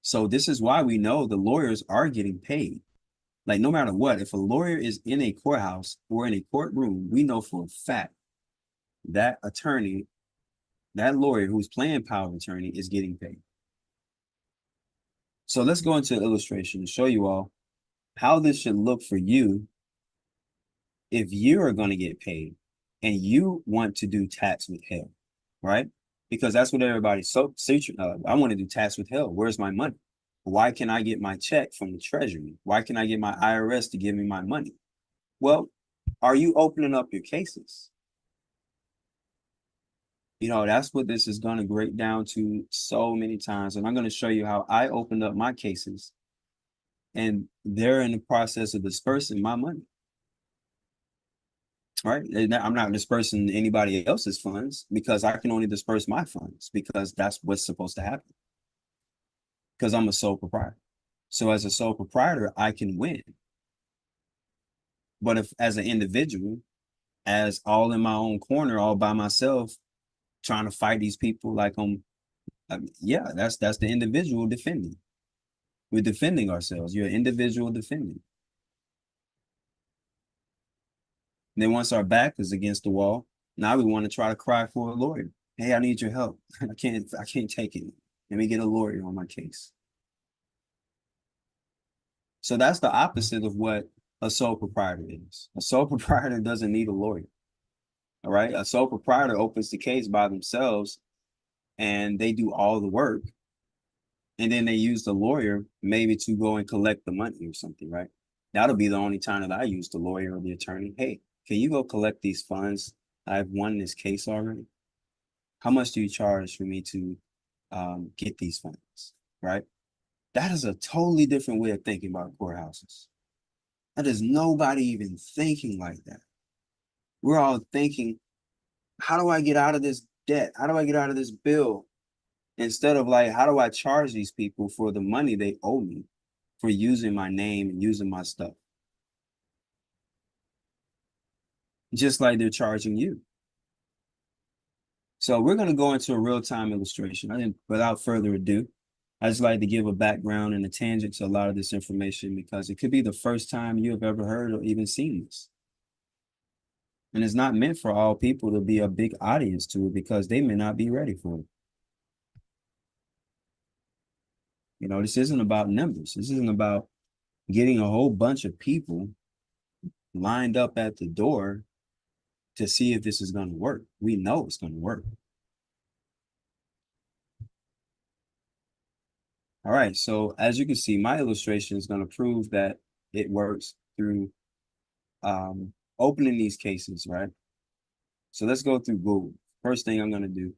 So this is why we know the lawyers are getting paid. Like no matter what, if a lawyer is in a courthouse or in a courtroom, we know for a fact that attorney, that lawyer who's playing power of attorney is getting paid. So let's go into an illustration to show you all how this should look for you if you are going to get paid and you want to do tax withheld, right? Because that's what everybody's so I want to do tax withheld. Where's my money? Why can I get my check from the Treasury? Why can I get my IRS to give me my money? Well, are you opening up your cases? You know, that's what this is going to break down to so many times. And I'm going to show you how I opened up my cases and they're in the process of dispersing my money. Right? I'm not dispersing anybody else's funds because I can only disperse my funds because that's what's supposed to happen. Because I'm a sole proprietor. So as a sole proprietor, I can win. But if as an individual, as all in my own corner, all by myself, trying to fight these people like yeah, that's the individual defending. We're defending ourselves. You're an individual defending. And then once our back is against the wall, now we want to try to cry for a lawyer. Hey, I need your help. I can't take it. Let me get a lawyer on my case. So that's the opposite of what a sole proprietor is. A sole proprietor doesn't need a lawyer. All right. A sole proprietor opens the case by themselves and they do all the work. And then they use the lawyer maybe to go and collect the money or something, right? That'll be the only time that I use the lawyer or the attorney. Hey, can you go collect these funds? I've won this case already. How much do you charge for me to get these funds, right? That is a totally different way of thinking about courthouses. That is nobody even thinking like that. We're all thinking, how do I get out of this debt? How do I get out of this bill? instead of like, how do I charge these people for the money they owe me for using my name and using my stuff? Just like they're charging you. So we're going to go into a real-time illustration. I think without further ado, I just like to give a background and a tangent to a lot of this information because it could be the first time you have ever heard or even seen this. And it's not meant for all people to be a big audience to it because they may not be ready for it. You know, this isn't about numbers. This isn't about getting a whole bunch of people lined up at the door to see if this is going to work. We know it's going to work. All right, so as you can see, my illustration is going to prove that it works through opening these cases, right? So let's go through Google. First thing I'm going to do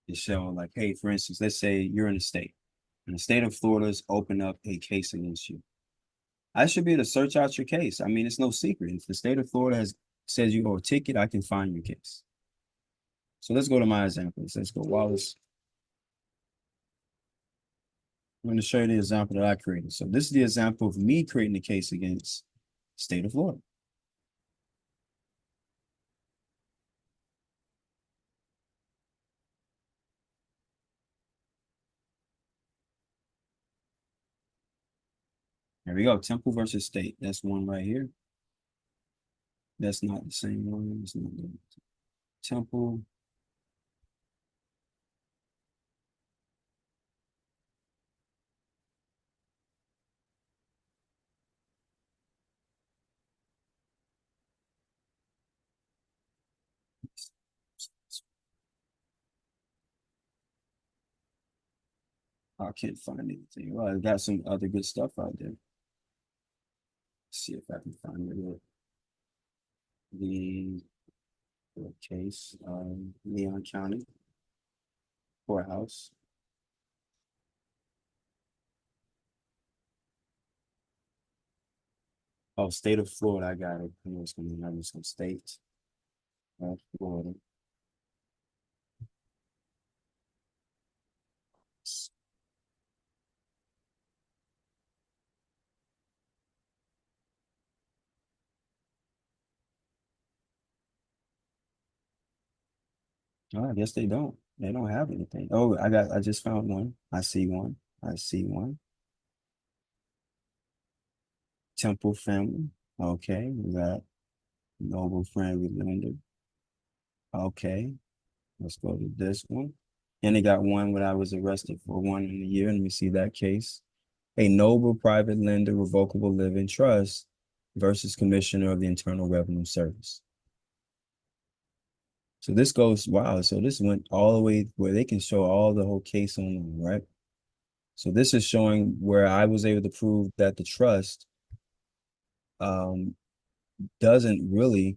is show like, hey, for instance, let's say you're in a state and the state of Florida's opened up a case against you. I should be able to search out your case. I mean, it's no secret. If the state of Florida says you owe a ticket, I can find your case. So let's go to my examples. Let's go Wallace. I'm going to show you the example that I created. So this is the example of me creating a case against the state of Florida. There we go. Temple versus state. That's one right here. That's not the same one. It's not the Temple. I can't find anything. Well, I got some other good stuff out there. Let's see if I can find it. The case, Leon County Courthouse. Oh, state of Florida. I got it. I know it's going to have some states. Florida. Oh, I guess they don't. They don't have anything. Oh, I just found one. I see one. I see one. Temple family. Okay, we got Noble Friendly Lender. Okay, let's go to this one. And they got one when I was arrested for 1 in a year. Let me see that case. A Noble Private Lender Revocable Living Trust versus Commissioner of the Internal Revenue Service. So this goes, wow. So this went all the way where they can show all the whole case online, right? So this is showing where I was able to prove that the trust doesn't really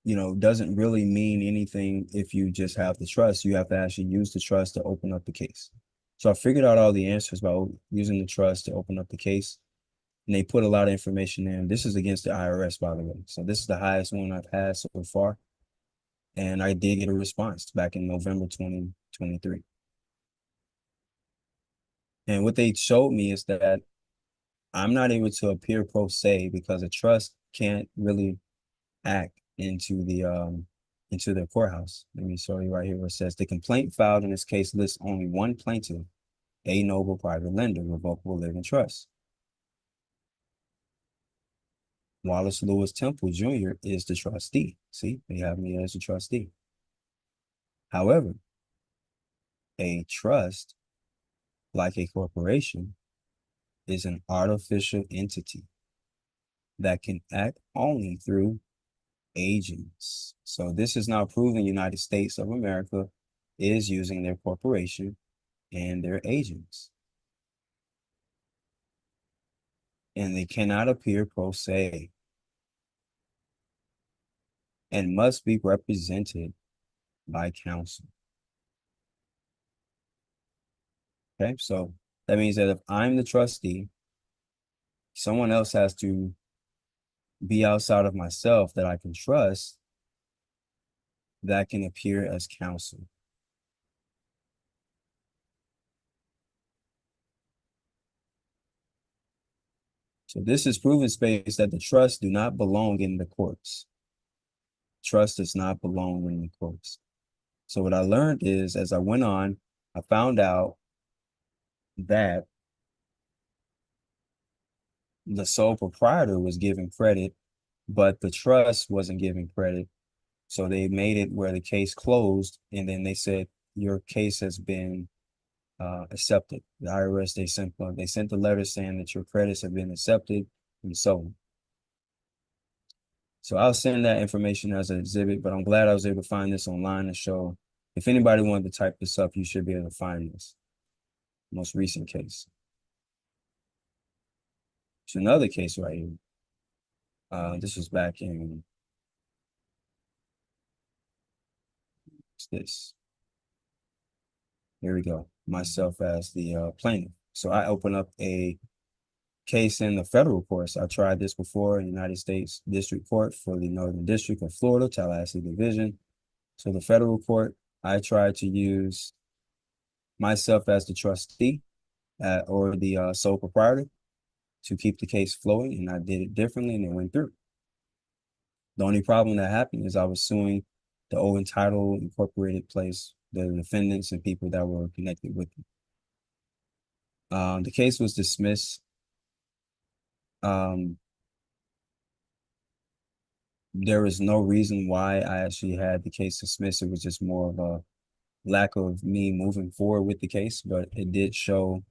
mean anything if you just have the trust. You have to actually use the trust to open up the case. So I figured out all the answers about using the trust to open up the case. And they put a lot of information in. This is against the IRS, by the way. So this is the highest one I've had so far. And I did get a response back in November 2023. And what they showed me is that I'm not able to appear pro se because a trust can't really act into the courthouse. Let me show you right here where it says the complaint filed in this case lists only one plaintiff, a Noble Private Lender Revocable Living Trust. Wallace Lewis Temple Jr. is the trustee. See, they have me as a trustee. However, a trust, like a corporation, is an artificial entity that can act only through agents. So this is now proving United States of America is using their corporation and their agents. And they cannot appear pro se and must be represented by counsel. Okay, so that means that if I'm the trustee, someone else has to be outside of myself that I can trust that can appear as counsel. So this is proven space that the trust do not belong in the courts. Trust does not belong in the courts. So what I learned is, as I went on, I found out that the sole proprietor was given credit, but the trust wasn't given credit. So they made it where the case closed, and then they said, your case has been accepted. The IRS, they sent the letter saying that your credits have been accepted and so on. So I'll send that information as an exhibit, but I'm glad I was able to find this online to show. If anybody wanted to type this up, you should be able to find this most recent case. It's another case right here. This was back in, what's this? Here we go. Myself as the plaintiff. So I open up a case in the federal courts. I tried this before in the United States District Court for the Northern District of Florida, Tallahassee Division. So the federal court, I tried to use myself as the trustee or the sole proprietor to keep the case flowing, and I did it differently and it went through. The only problem that happened is I was suing the old entitled incorporated place, the defendants and people that were connected with me. The case was dismissed. There was no reason why I actually had the case dismissed. It was just more of a lack of me moving forward with the case, but it did show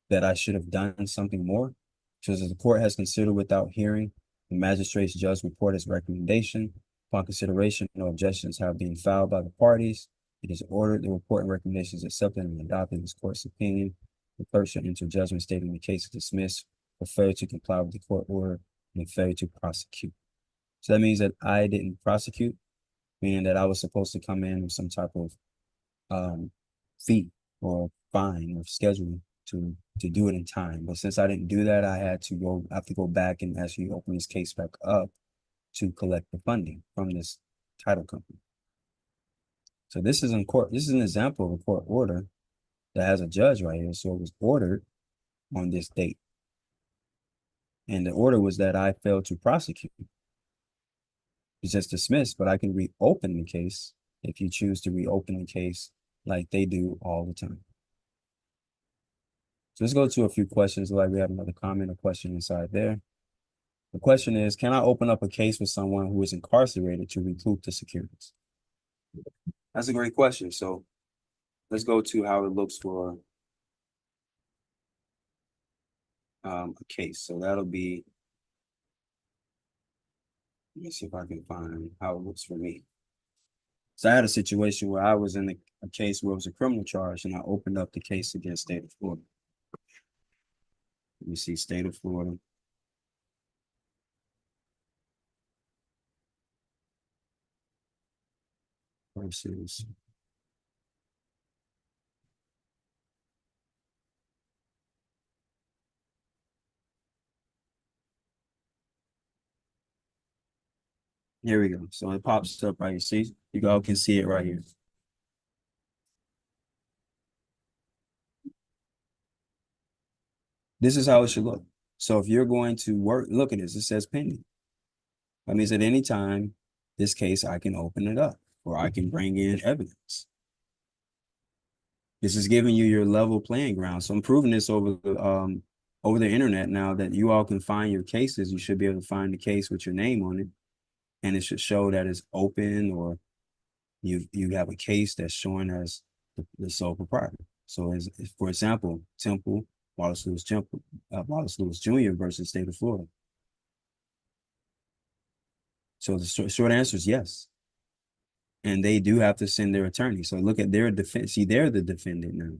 that I should have done something more. Because the court has considered without hearing the magistrate's judge report as recommendation. Upon consideration, no objections have been filed by the parties. It is ordered the report and recommendations accepted and adopted in this court's opinion. The clerk shall enter judgment stating the case is dismissed for failure to comply with the court order and failure to prosecute. So that means that I didn't prosecute, meaning that I was supposed to come in with some type of fee or fine or schedule to do it in time. But since I didn't do that, I have to go back and actually open this case back up to collect the funding from this title company. So this is in court. This is an example of a court order that has a judge right here. So it was ordered on this date. And the order was that I failed to prosecute. It's just dismissed, but I can reopen the case if you choose to reopen the case like they do all the time. So let's go to a few questions. Like we have another comment or question inside there. The question is, can I open up a case with someone who is incarcerated to recoup the securities? That's a great question. So let's go to how it looks for a case. So that'll be, let me see if I can find how it looks for me. So I had a situation where I was in a case where it was a criminal charge, and I opened up the case against state of Florida. Let me see, state of Florida. Versus. Here we go. So it pops up right here. See, you all can see it right here. This is how it should look. So if you're going to work, look at this, it says pending. That means at any time, this case, I can open it up or I can bring in evidence. This is giving you your level playing ground. So I'm proving this over the internet now that you all can find your cases. You should be able to find the case with your name on it. And it should show that it's open, or you have a case that's showing as the sole proprietor. So as for example, Temple, Wallace Lewis Jr. versus state of Florida. So the short answer is yes. And they do have to send their attorney. So look at their defense. See, they're the defendant now.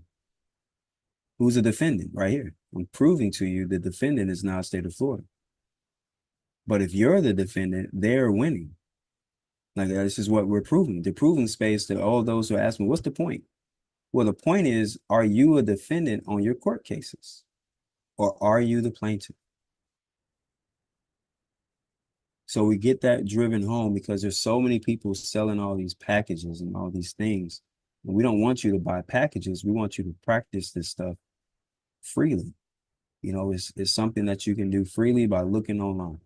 Who's the defendant? Right here. I'm proving to you the defendant is now state of Florida. But if you're the defendant, they're winning. Like, this is what we're proving. The proving space to all those who ask me, what's the point? Well, the point is, are you a defendant on your court cases? Or are you the plaintiff? So we get that driven home because there's so many people selling all these packages and all these things. And we don't want you to buy packages. We want you to practice this stuff freely. You know, it's something that you can do freely by looking online.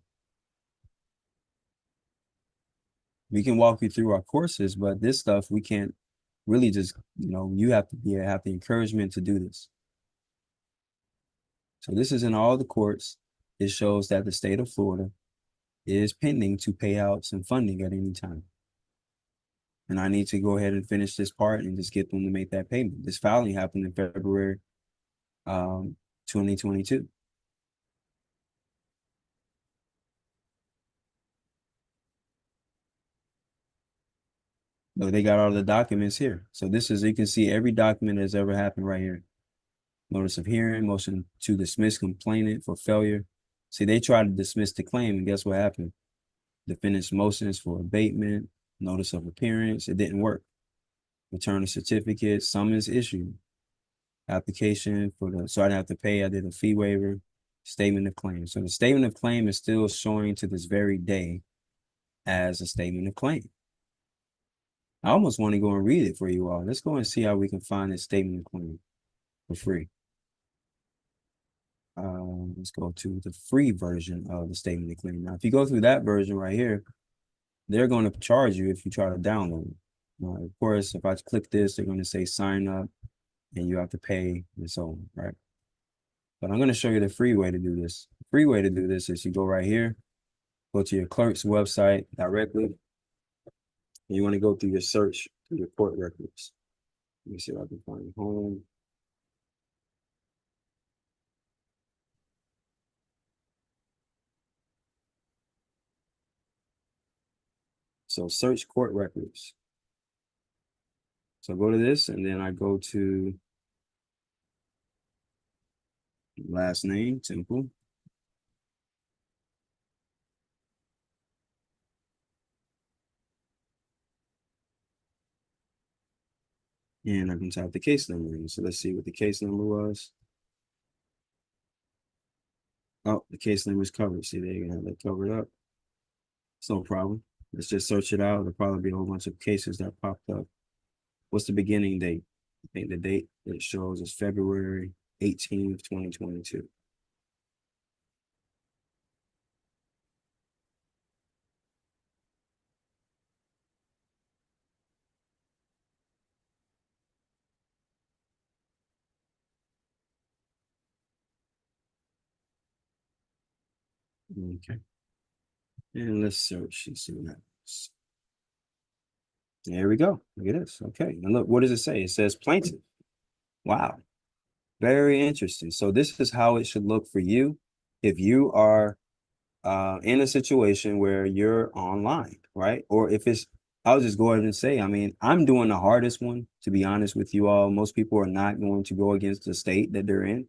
We can walk you through our courses, but this stuff we can't really just, you know, you have to have the encouragement to do this. So this is in all the courts. It shows that the state of Florida is pending to pay out some funding at any time. And I need to go ahead and finish this part and just get them to make that payment. This filing happened in February 2022. Look, they got all the documents here. So this is, you can see every document that's ever happened right here. Notice of hearing, motion to dismiss complainant for failure. See, they tried to dismiss the claim, and guess what happened? Defendant's motions for abatement, notice of appearance, it didn't work. Return of certificate, summons issued. Application for the, so I didn't have to pay, I did a fee waiver, statement of claim. So the statement of claim is still showing to this very day as a statement of claim. I almost want to go and read it for you all. Let's go and see how we can find this statement of claim for free. Let's go to the free version of the statement of claim. Now, if you go through that version right here, they're going to charge you if you try to download it. Now, of course, if I click this, they're going to say sign up and you have to pay and so on, right? But I'm going to show you the free way to do this. The free way to do this is you go right here, go to your clerk's website directly. And you want to go through your search through your court records. Let me see if I can find home. So search court records. So go to this, and then I go to last name, Temple. And I can type the case number in. So let's see what the case number was. Oh, the case number is covered. See, they're gonna have that covered up. It's no problem. Let's just search it out. There'll probably be a whole bunch of cases that popped up. What's the beginning date? I think the date that it shows is February 18th, 2022. Okay. And let's search and see what happens. There we go. Look at this. Okay. And look, what does it say? It says plaintiff. Wow. Very interesting. So this is how it should look for you if you are in a situation where you're online, right? Or if it's, I'll just go ahead and say, I mean, I'm doing the hardest one, to be honest with you all. Most people are not going to go against the state that they're in.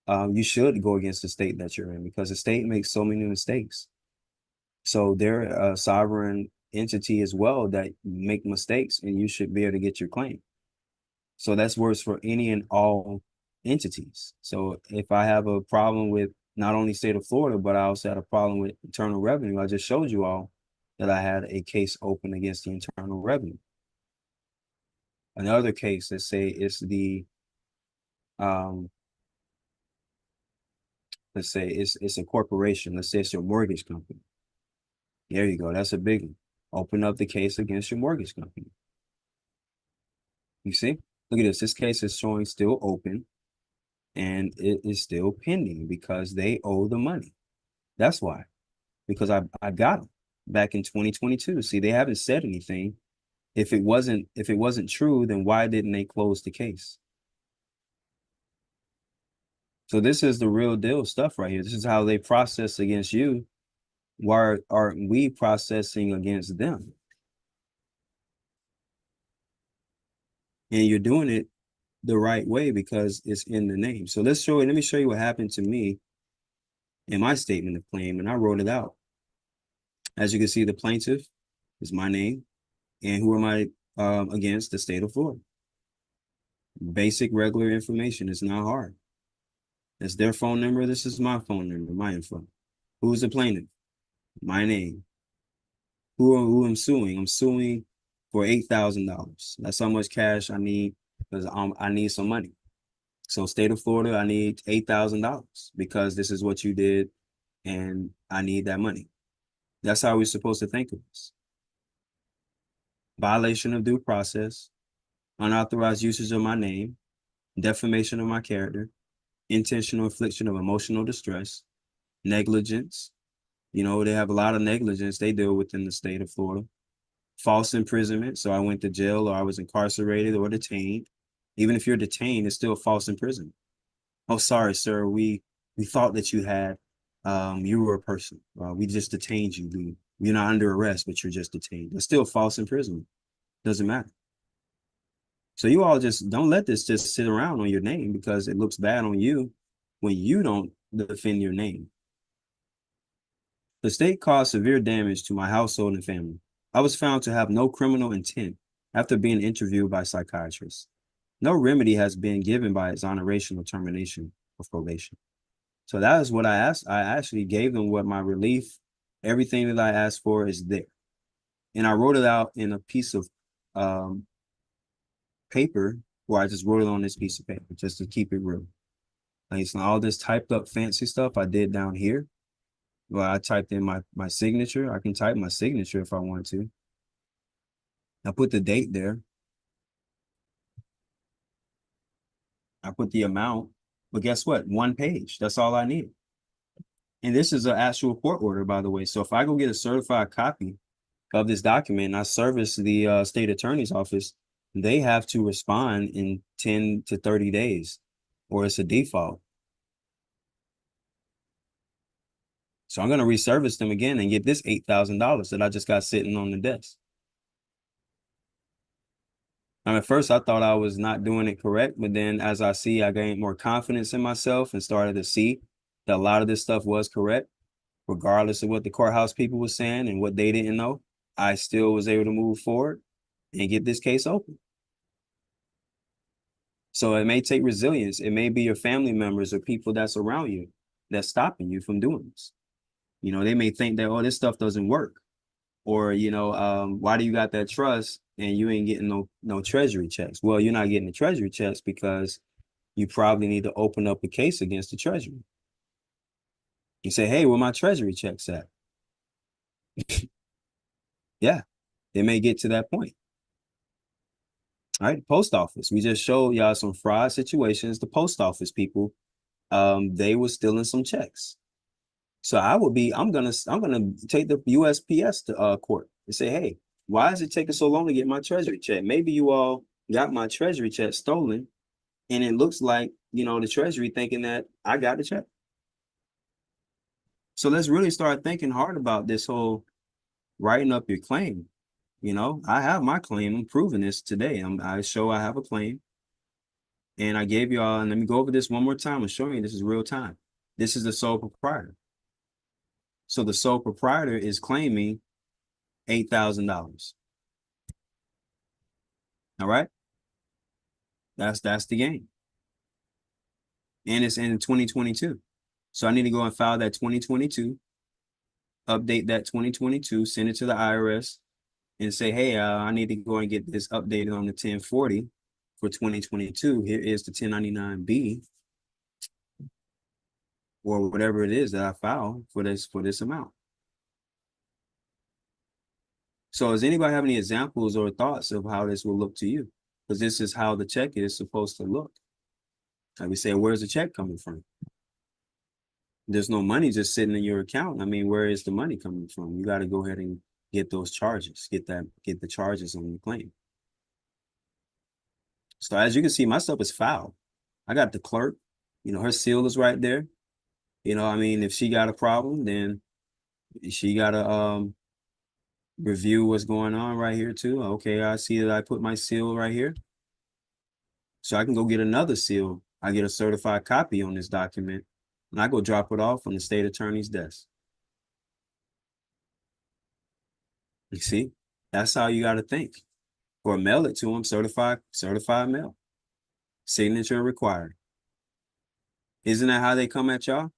You should go against the state that you're in because the state makes so many mistakes. So they're a sovereign entity as well that make mistakes, and you should be able to get your claim. So that's worse for any and all entities. So if I have a problem with not only state of Florida, but I also had a problem with Internal Revenue, I just showed you all that I had a case open against the Internal Revenue. Another case, let's say it's the let's say it's a corporation. Let's say it's your mortgage company. There you go. That's a big one. Open up the case against your mortgage company. You see? Look at this. This case is showing still open, and it is still pending because they owe the money. That's why. Because I got them back in 2022. See, they haven't said anything. If it wasn't true, then why didn't they close the case? So this is the real deal stuff right here. This is how they process against you. Why aren't we processing against them? And you're doing it the right way because it's in the name. So let me show you what happened to me in my statement of claim, and I wrote it out. As you can see, the plaintiff is my name, and who am I against? The state of Florida. Basic regular information. It's not hard. It's their phone number. This is my phone number, my info. Who's the plaintiff? my name. Who I'm suing? I'm suing for $8,000. That's how much cash I need because I need some money. So state of Florida, I need $8,000 because this is what you did and I need that money. That's how we're supposed to think of this. Violation of due process, unauthorized usage of my name, defamation of my character, intentional infliction of emotional distress, negligence. You know, they have a lot of negligence they deal with in the state of Florida. False imprisonment. So I went to jail or I was incarcerated or detained. Even if you're detained, it's still false imprisonment. Oh, sorry, sir. We thought that you were a person. We just detained you. You're not under arrest, but you're just detained. It's still false imprisonment. Doesn't matter. So you all just don't let this just sit around on your name because it looks bad on you when you don't defend your name. The state caused severe damage to my household and family. I was found to have no criminal intent after being interviewed by psychiatrists. No remedy has been given by exoneration or termination of probation. So that is what I asked. I actually gave them what my relief, everything that I asked for is there. And I wrote it out in a piece of paper where I just wrote it on this piece of paper just to keep it real. Like, so all this typed up fancy stuff I did down here. Well, I typed in my signature. I can type my signature if I want to. I put the date there. I put the amount, but guess what? 1 page. That's all I need. And this is an actual court order, by the way. So if I go get a certified copy of this document and I service the state attorney's office, they have to respond in 10 to 30 days or it's a default. So I'm going to reservice them again and get this $8,000 that I just got sitting on the desk. At first I thought I was not doing it correct, but then as I gained more confidence in myself and started to see that a lot of this stuff was correct, regardless of what the courthouse people were saying and what they didn't know. I still was able to move forward and get this case open. So it may take resilience. It may be your family members or people that's around you that's stopping you from doing this. You know, they may think that, oh, this stuff doesn't work. Or, you know, why do you got that trust and you ain't getting no treasury checks? Well, you're not getting the treasury checks because you probably need to open up a case against the treasury. You say, hey, where my treasury checks at? Yeah, it may get to that point. All right, post office. We just showed y'all some fraud situations. The post office people, they were stealing some checks. So I'm gonna take the USPS to court and say, hey, why is it taking so long to get my treasury check? Maybe you all got my treasury check stolen, and it looks like, you know, the treasury thinking that I got the check. So let's really start thinking hard about this whole writing up your claim. You know, I have my claim. I'm proving this today. I show I have a claim. And I gave y'all, and let me go over this one more time and show you this is real time. This is the sole proprietor. So the sole proprietor is claiming $8,000. All right. That's the game. And it's in 2022. So I need to go and file that 2022, update that 2022, send it to the IRS and say, hey, I need to go and get this updated on the 1040 for 2022. Here is the 1099B or whatever it is that I filed for this amount. So does anybody have any examples or thoughts of how this will look to you? Because this is how the check is supposed to look. Like we say, where's the check coming from? There's no money just sitting in your account. I mean, where is the money coming from? You got to go ahead and get those charges, get the charges on your claim. So as you can see, my stuff is filed. I got the clerk, you know, her seal is right there. You know, I mean, if she got a problem, then she got to review what's going on right here too. Okay, I see that I put my seal right here. So I can go get another seal. I get a certified copy on this document and I go drop it off on the state attorney's desk. You see, that's how you got to think. Or mail it to them, certified mail. Signature required. Isn't that how they come at y'all?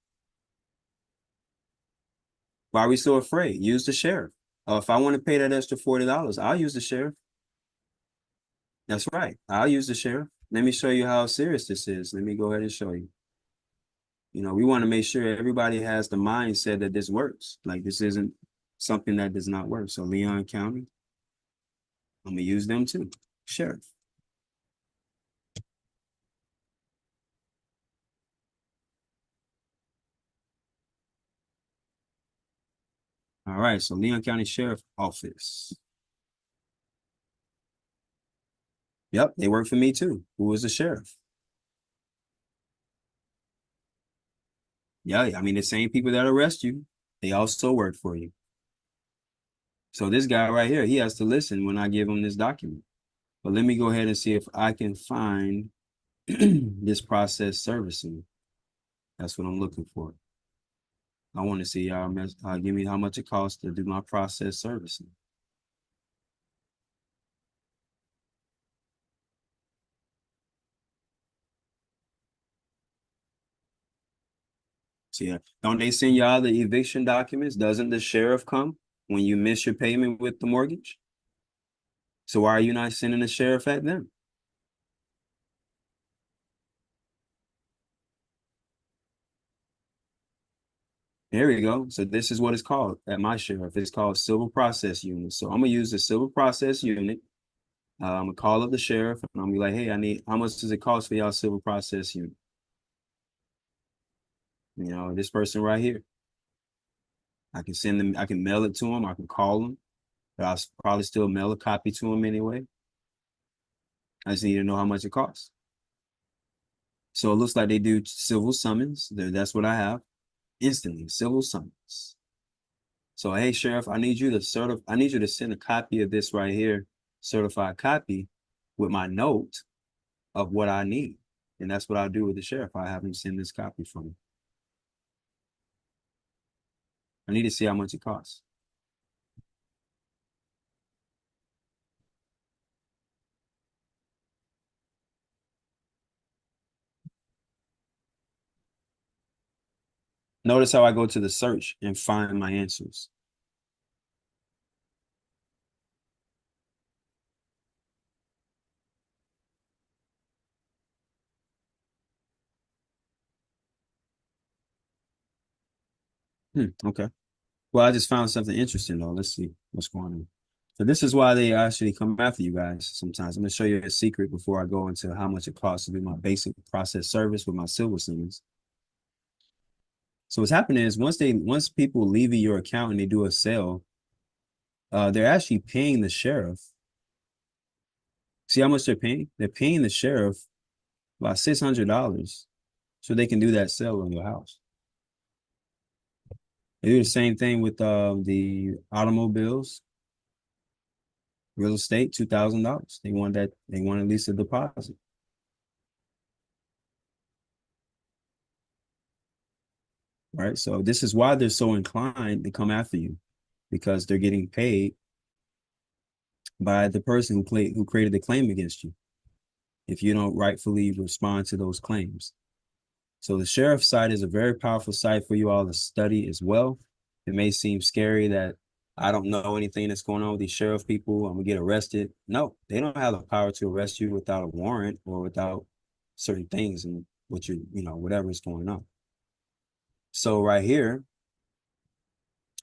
Why are we so afraid? Use the sheriff. If I want to pay that extra $40, I'll use the sheriff. That's right. I'll use the sheriff. Let me show you how serious this is. Let me go ahead and show you. You know, we want to make sure everybody has the mindset that this works. Like this isn't something that does not work. So Leon County, I'm going to use them too. Sheriff. All right, so Leon County Sheriff Office. Yep, they work for me too. Who is the sheriff? Yeah, I mean, the same people that arrest you, they also work for you. So this guy right here, he has to listen when I give him this document. But let me go ahead and see if I can find this process servicing. That's what I'm looking for. I want to see y'all give me how much it costs to do my process servicing. So yeah, don't they send y'all the eviction documents? Doesn't the sheriff come when you miss your payment with the mortgage? So why are you not sending the sheriff at them? There we go. So this is what it's called at my sheriff. It's called civil process unit. So I'm gonna use the civil process unit. I'm gonna call up the sheriff and I'm gonna be like, hey, how much does it cost for y'all civil process unit? You know, this person right here. I can send them, I can mail it to them, I can call them, but I'll probably still mail a copy to them anyway. I just need to know how much it costs. So it looks like they do civil summons. That's what I have. Instantly, civil summons. So hey, sheriff, I need you to send a copy of this right here, certified copy, with my note of what I need. And that's what I do with the sheriff. I have him send this copy for me. I need to see how much it costs. Notice how I go to the search and find my answers. Okay. Well, I just found something interesting though. Let's see what's going on. So this is why they actually come after you guys sometimes. I'm gonna show you a secret before I go into how much it costs to do my basic process service with my civil summons. So what's happening is once people leave your account and they do a sale, they're actually paying the sheriff. See how much they're paying? They're paying the sheriff about $600 so they can do that sale on your house. They do the same thing with the automobiles, real estate, $2,000. They want at least a deposit. Right. So this is why they're so inclined to come after you, because they're getting paid by the person who created the claim against you if you don't rightfully respond to those claims. So the sheriff's site is a very powerful site for you all to study as well. It may seem scary that I don't know anything that's going on with these sheriff people. I'm gonna get arrested. No, they don't have the power to arrest you without a warrant or without certain things and whatever is going on. So right here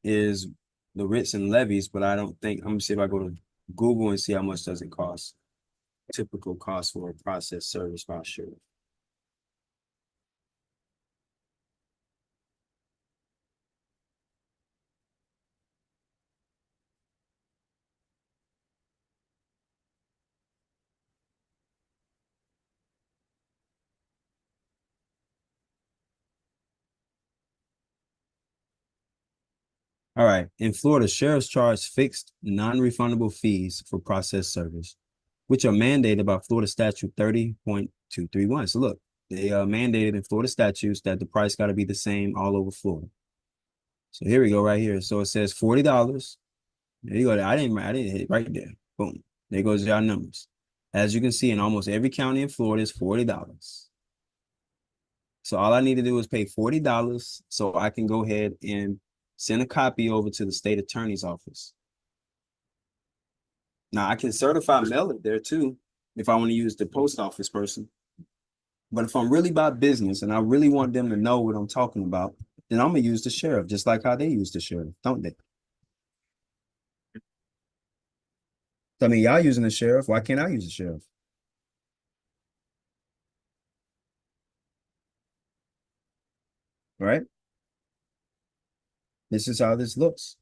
is the writs and levies, but I don't think, I'm gonna see if I go to Google and see how much does it cost. Typical cost for a process service by sheriff. All right. In Florida, sheriffs charge fixed non-refundable fees for process service, which are mandated by Florida Statute 30.231. So look, they are mandated in Florida statutes that the price got to be the same all over Florida. So here we go right here. So it says $40. There you go. I didn't hit right there. Boom. There goes your numbers. As you can see, in almost every county in Florida is $40. So all I need to do is pay $40 so I can go ahead and send a copy over to the state attorney's office. Now I can certify mail it there too, if I want to use the post office person. But if I'm really about business and I really want them to know what I'm talking about, then I'm gonna use the sheriff, just like how they use the sheriff, don't they? I mean, y'all using the sheriff. Why can't I use the sheriff? Right? This is how this looks.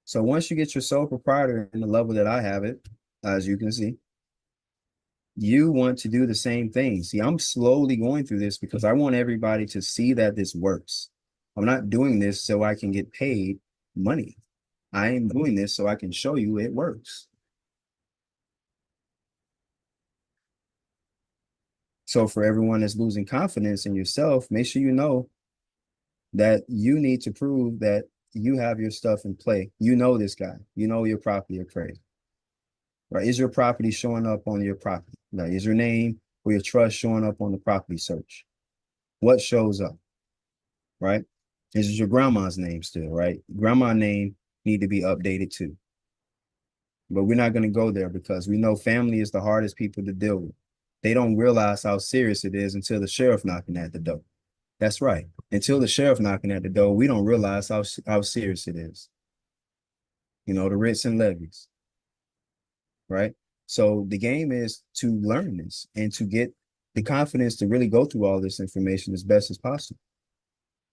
So once you get your sole proprietor in the level that I have it, as you can see, you want to do the same thing. See, I'm slowly going through this because I want everybody to see that this works. I'm not doing this so I can get paid money. I am doing this so I can show you it works. So for everyone that's losing confidence in yourself, make sure you know that you need to prove that you have your stuff in play. You know this guy. You know your property appraised. Right? Is your property showing up on your property? Like, is your name or your trust showing up on the property search? What shows up? Right? Is your grandma's name still, right? Grandma's name need to be updated too. But we're not going to go there because we know family is the hardest people to deal with. They don't realize how serious it is until the sheriff knocking at the door. That's right. Until the sheriff knocking at the door, we don't realize how serious it is. You know, the writs and levies. Right? So the game is to learn this and to get the confidence to really go through all this information as best as possible.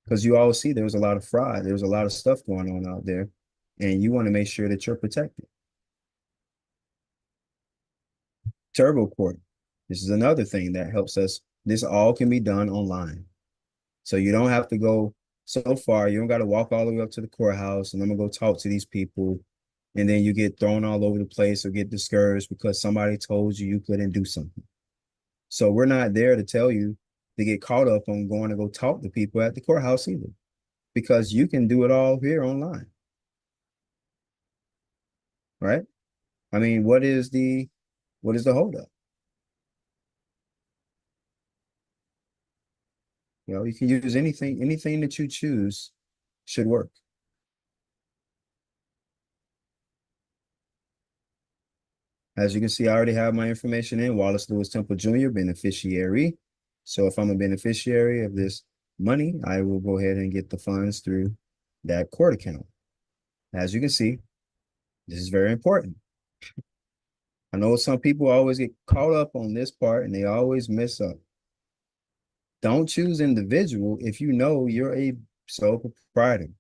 Because you all see there's a lot of fraud. There's a lot of stuff going on out there. And you want to make sure that you're protected. Turbo court. This is another thing that helps us. This all can be done online. So you don't have to go so far. You don't got to walk all the way up to the courthouse and I'm going to go talk to these people. And then you get thrown all over the place or get discouraged because somebody told you couldn't do something. So we're not there to tell you to get caught up on going to go talk to people at the courthouse either, because you can do it all here online. Right? I mean, what is the holdup? You know, you can use anything that you choose should work. As you can see, I already have my information in Wallace Lewis Temple Jr., beneficiary. So if I'm a beneficiary of this money, I will go ahead and get the funds through that court account. As you can see, this is very important. I know some people always get caught up on this part and they always mess up. Don't choose individual if you know you're a sole proprietor.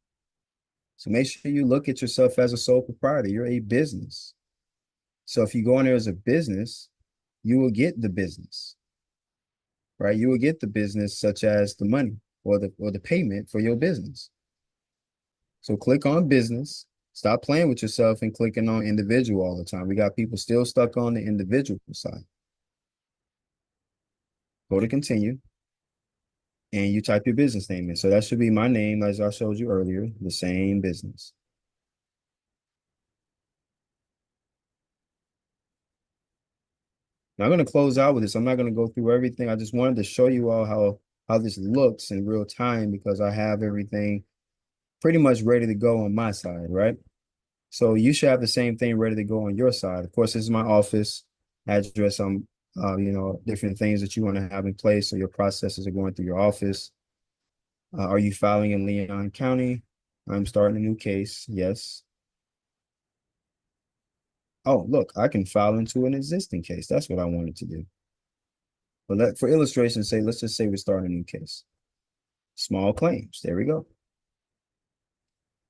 So make sure you look at yourself as a sole proprietor. You're a business. So if you go in there as a business, you will get the business, right? You will get the business such as the money or the payment for your business. So click on business, stop playing with yourself and clicking on individual all the time. We got people still stuck on the individual side. Go to continue and you type your business name in. So that should be my name, as I showed you earlier, the same business. Now I'm going to close out with this. I'm not going to go through everything. I just wanted to show you all how this looks in real time because I have everything pretty much ready to go on my side, right? So you should have the same thing ready to go on your side. Of course, this is my office address. You know, different things that you want to have in place. So your processes are going through your office. Are you filing in Leon County? I'm starting a new case. Yes. Oh, look, I can file into an existing case. That's what I wanted to do. But for illustration, let's just say we're starting a new case. Small claims. There we go.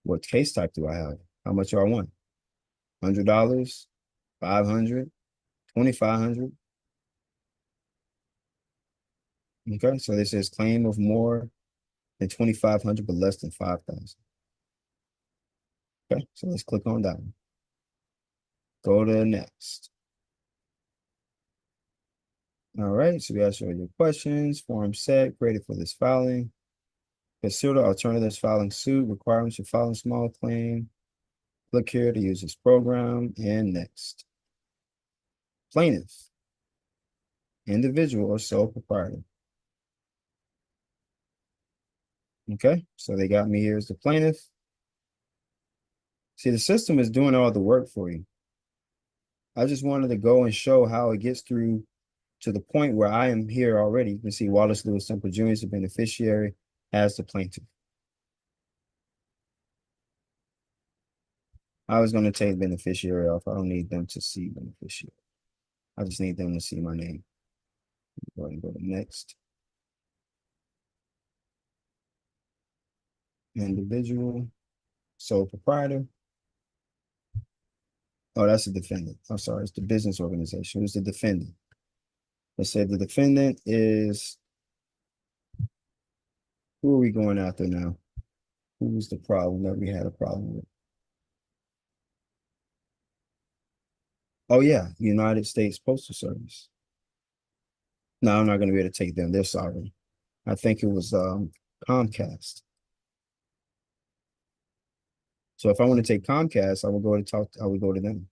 What case type do I have? How much do I want? $100, $500, $2,500. Okay, so this says claim of more than 2,500, but less than 5,000. Okay, so let's click on that one. Go to next. All right, so we gotta show your questions. Form set, created for this filing. Consider alternatives filing suit, requirements for filing small claim. Click here to use this program, and next. Plaintiff, individual or sole proprietor. Okay, so they got me here as the plaintiff. See, the system is doing all the work for you. I just wanted to go and show how it gets through to the point where I am here already. You can see Wallace Lewis Temple Jr. is the beneficiary as the plaintiff. I was going to take beneficiary off. I don't need them to see beneficiary. I just need them to see my name. Go ahead and go to next. Individual, sole proprietor. Oh, that's the defendant. I'm sorry, it's the business organization. Who's the defendant? Let's say the defendant is, who are we going after now? Who was the problem that we had a problem with? Oh yeah, United States Postal Service. No, I'm not going to be able to take them. They're sovereign. I think it was Comcast. So if I want to take Comcast, I will go to talk. I would go to them.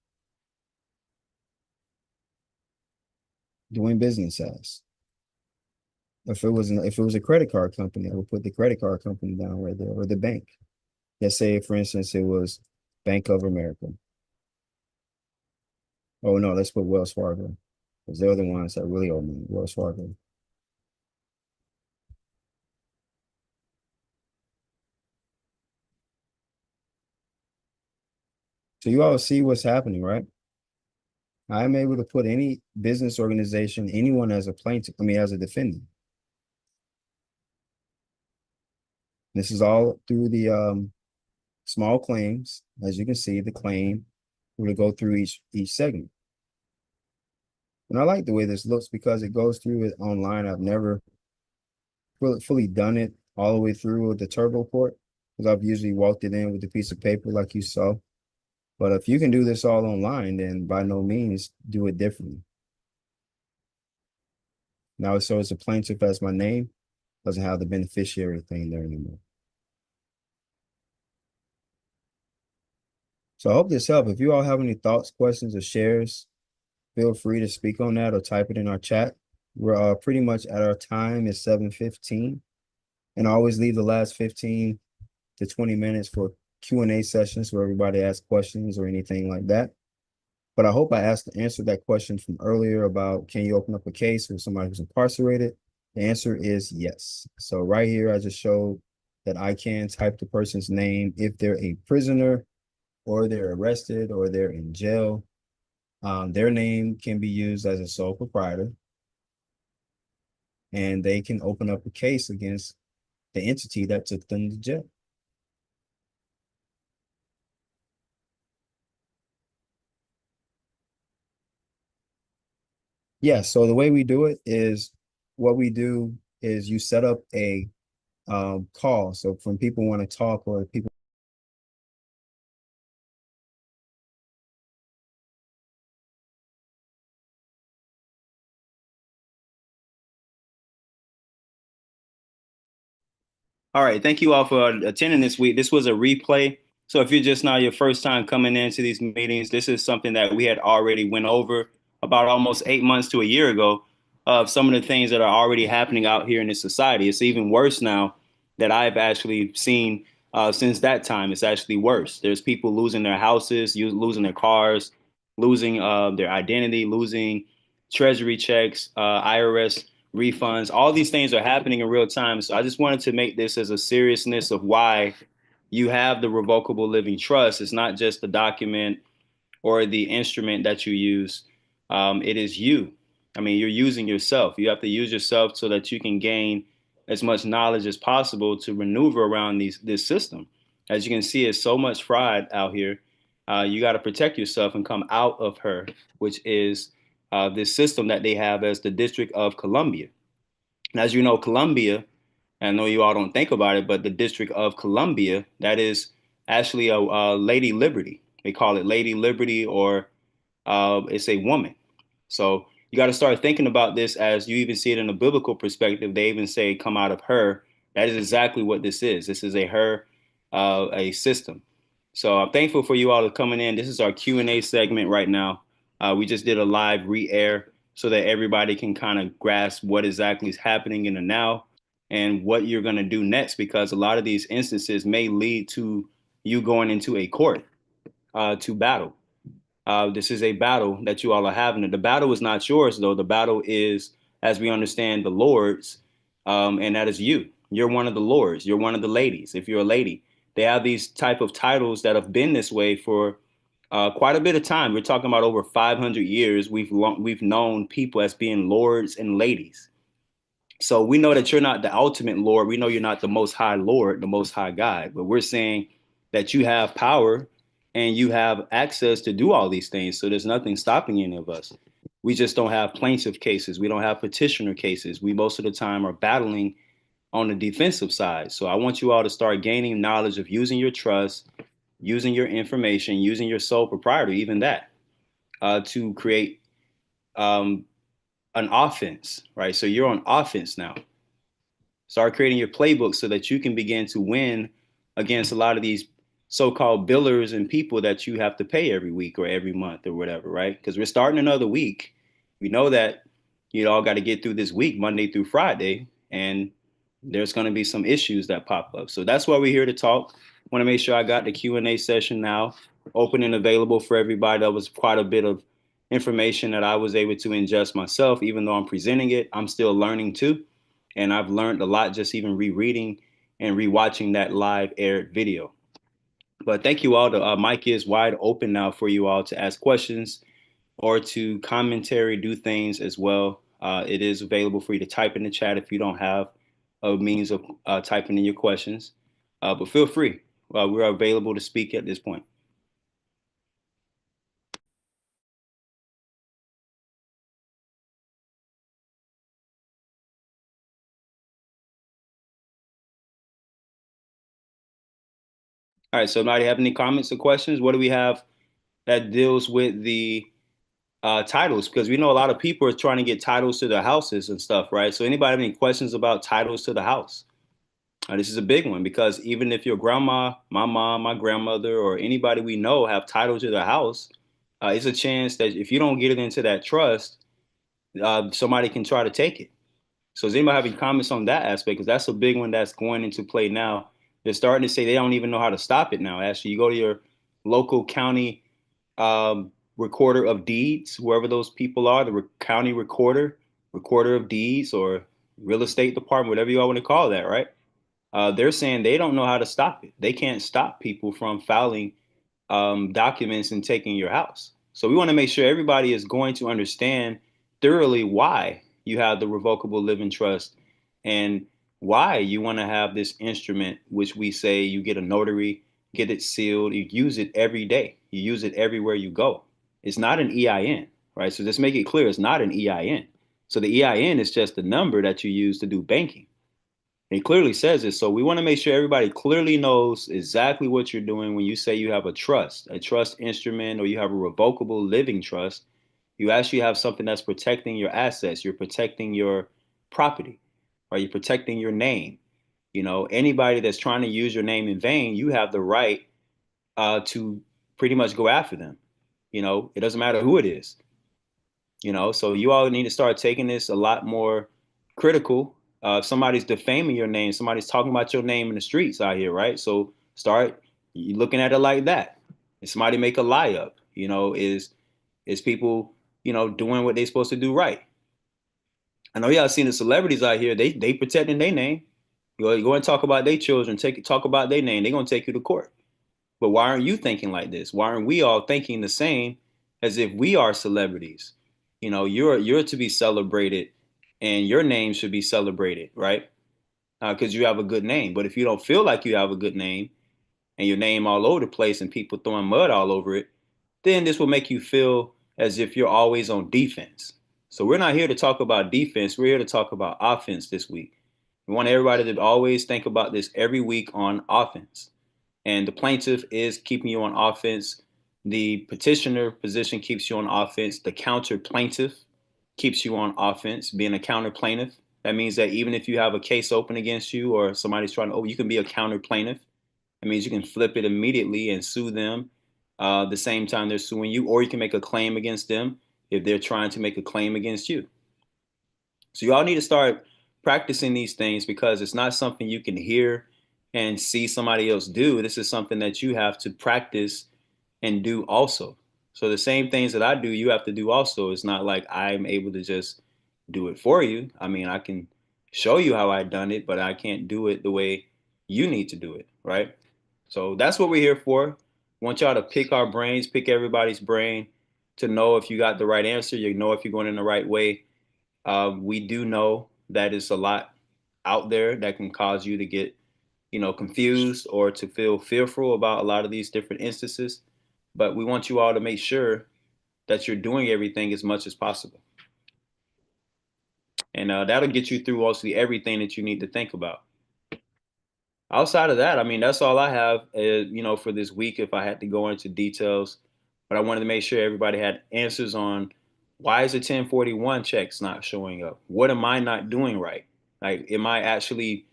Doing business as. If it was a credit card company, I would put the credit card company down right there, or the bank. Let's say, for instance, it was Bank of America. Oh no, let's put Wells Fargo, because they're the ones that really owe me. Wells Fargo. So you all see what's happening, right? I'm able to put any business organization, anyone as a plaintiff, as a defendant. This is all through the small claims. As you can see, the claim, we're going to go through each segment. And I like the way this looks because it goes through it online. I've never fully done it all the way through with the turbo port, because I've usually walked it in with a piece of paper like you saw. But if you can do this all online, then by no means do it differently. Now, so it's a plaintiff as my name, doesn't have the beneficiary thing there anymore. So I hope this helped. If you all have any thoughts, questions, or shares, feel free to speak on that or type it in our chat. We're pretty much at our time. It's 7:15. And I always leave the last 15 to 20 minutes for Q&A sessions where everybody asks questions or anything like that. But I hope I answered that question from earlier about, can you open up a case with somebody who's incarcerated? The answer is yes. So right here, I just showed that I can type the person's name if they're a prisoner or they're arrested or they're in jail. Their name can be used as a sole proprietor, and they can open up a case against the entity that took them to jail. Yeah, so the way we do it is, what we do is you set up a call. So when people want to talk or people. All right, thank you all for attending this week. This was a replay. So if you're just now your first time coming into these meetings, this is something that we had already went over about almost 8 months to a year ago, of some of the things that are already happening out here in this society. It's even worse now that I've actually seen since that time. It's actually worse. There's people losing their houses, losing their cars, losing their identity, losing treasury checks, IRS refunds. All these things are happening in real time. So I just wanted to make this as a seriousness of why you have the revocable living trust. It's not just the document or the instrument that you use. It is you. You're using yourself. You have to use yourself so that you can gain as much knowledge as possible to maneuver around this system. As you can see, it's so much fraud out here. You got to protect yourself and come out of her, which is this system that they have as the District of Columbia. And as you know, Columbia, and I know you all don't think about it, but the District of Columbia, that is actually a Lady Liberty. They call it Lady Liberty, or it's a woman. So you got to start thinking about this as you even see it in a biblical perspective. They even say, come out of her. That is exactly what this is. This is a system. So I'm thankful for you all coming in. This is our Q&A segment right now. We just did a live re-air so that everybody can kind of grasp what exactly is happening in the now and what you're going to do next, because a lot of these instances may lead to you going into a court. to battle. This is a battle that you all are having. The battle is not yours, though. The battle is, as we understand, the Lord's, and that is you. You're one of the Lords. You're one of the ladies. If you're a lady, they have these type of titles that have been this way for quite a bit of time. We're talking about over 500 years. We've known people as being lords and ladies. So we know that you're not the ultimate Lord. We know you're not the Most High Lord, the Most High God. But we're saying that you have power and you have access to do all these things. So there's nothing stopping any of us. We just don't have plaintiff cases. We don't have petitioner cases. We most of the time are battling on the defensive side. So I want you all to start gaining knowledge of using your trust, using your information, using your sole proprietor, even that, to create an offense, right? So you're on offense now. Start creating your playbook so that you can begin to win against a lot of these so-called billers and people that you have to pay every week or every month or whatever, right? Because we're starting another week. We know that you all got to get through this week, Monday through Friday, and there's going to be some issues that pop up. So that's why we're here to talk. Want to make sure I got the Q&A session now open and available for everybody. That was quite a bit of information that I was able to ingest myself. Even though I'm presenting it, I'm still learning too. And I've learned a lot just even rereading and rewatching that live aired video. But thank you all. The mic is wide open now for you all to ask questions or to commentary, do things as well. It is available for you to type in the chat if you don't have a means of typing in your questions. But feel free. We're available to speak at this point. All right, so anybody have any comments or questions? What do we have that deals with the titles? Because we know a lot of people are trying to get titles to their houses and stuff, right? So anybody have any questions about titles to the house? This is a big one because even if your grandma, my mom, my grandmother, or anybody we know have titles to their house, it's a chance that if you don't get it into that trust, somebody can try to take it. So does anybody have any comments on that aspect? Because that's a big one that's going into play now. They're starting to say they don't even know how to stop it now. Actually, you go to your local county recorder of deeds, whoever those people are, the county recorder of deeds, or real estate department, whatever you all want to call that, right? They're saying they don't know how to stop it. They can't stop people from filing documents and taking your house. So we want to make sure everybody is going to understand thoroughly why you have the revocable living trust and why you want to have this instrument, which we say you get a notary, get it sealed, you use it every day. You use it everywhere you go. It's not an EIN, right? So just make it clear, it's not an EIN. So the EIN is just the number that you use to do banking. It clearly says it. So we want to make sure everybody clearly knows exactly what you're doing when you say you have a trust instrument, or you have a revocable living trust. You actually have something that's protecting your assets. You're protecting your property, or you're protecting your name. You know, anybody that's trying to use your name in vain, you have the right to pretty much go after them. You know, it doesn't matter who it is. You know, so you all need to start taking this a lot more critical. If somebody's defaming your name, somebody's talking about your name in the streets out here, right? So start looking at it like that. If somebody make a lie up, you know, is people, you know, doing what they're supposed to do right? I know y'all seen the celebrities out here, they protecting their name. You go and talk about their children, talk about their name, they're gonna take you to court. But why aren't you thinking like this? Why aren't we all thinking the same as if we are celebrities? You know, you're to be celebrated, and your name should be celebrated, right? Because you have a good name. But if you don't feel like you have a good name, and your name all over the place, and people throwing mud all over it, then this will make you feel as if you're always on defense. So we're not here to talk about defense. We're here to talk about offense this week. We want everybody to always think about this every week on offense. And the plaintiff is keeping you on offense. The petitioner position keeps you on offense. The counter plaintiff keeps you on offense, being a counter plaintiff. That means that even if you have a case open against you, or somebody's trying to, you can be a counter plaintiff. That means you can flip it immediately and sue them the same time they're suing you, or you can make a claim against them if they're trying to make a claim against you. So you all need to start practicing these things, because it's not something you can hear and see somebody else do. This is something that you have to practice and do also. So the same things that I do, you have to do also. It's not like I'm able to just do it for you. I mean, I can show you how I done it, but I can't do it the way you need to do it, right? So that's what we're here for. Want y'all to pick our brains, pick everybody's brain to know if you got the right answer, you know if you're going in the right way. We do know that it's a lot out there that can cause you to get, confused or to feel fearful about a lot of these different instances. But we want you all to make sure that you're doing everything as much as possible. And that'll get you through mostly everything that you need to think about. Outside of that, I mean, that's all I have, for this week, if I had to go into details. But I wanted to make sure everybody had answers on why is the 1041 checks not showing up? What am I not doing right? Like, am I actually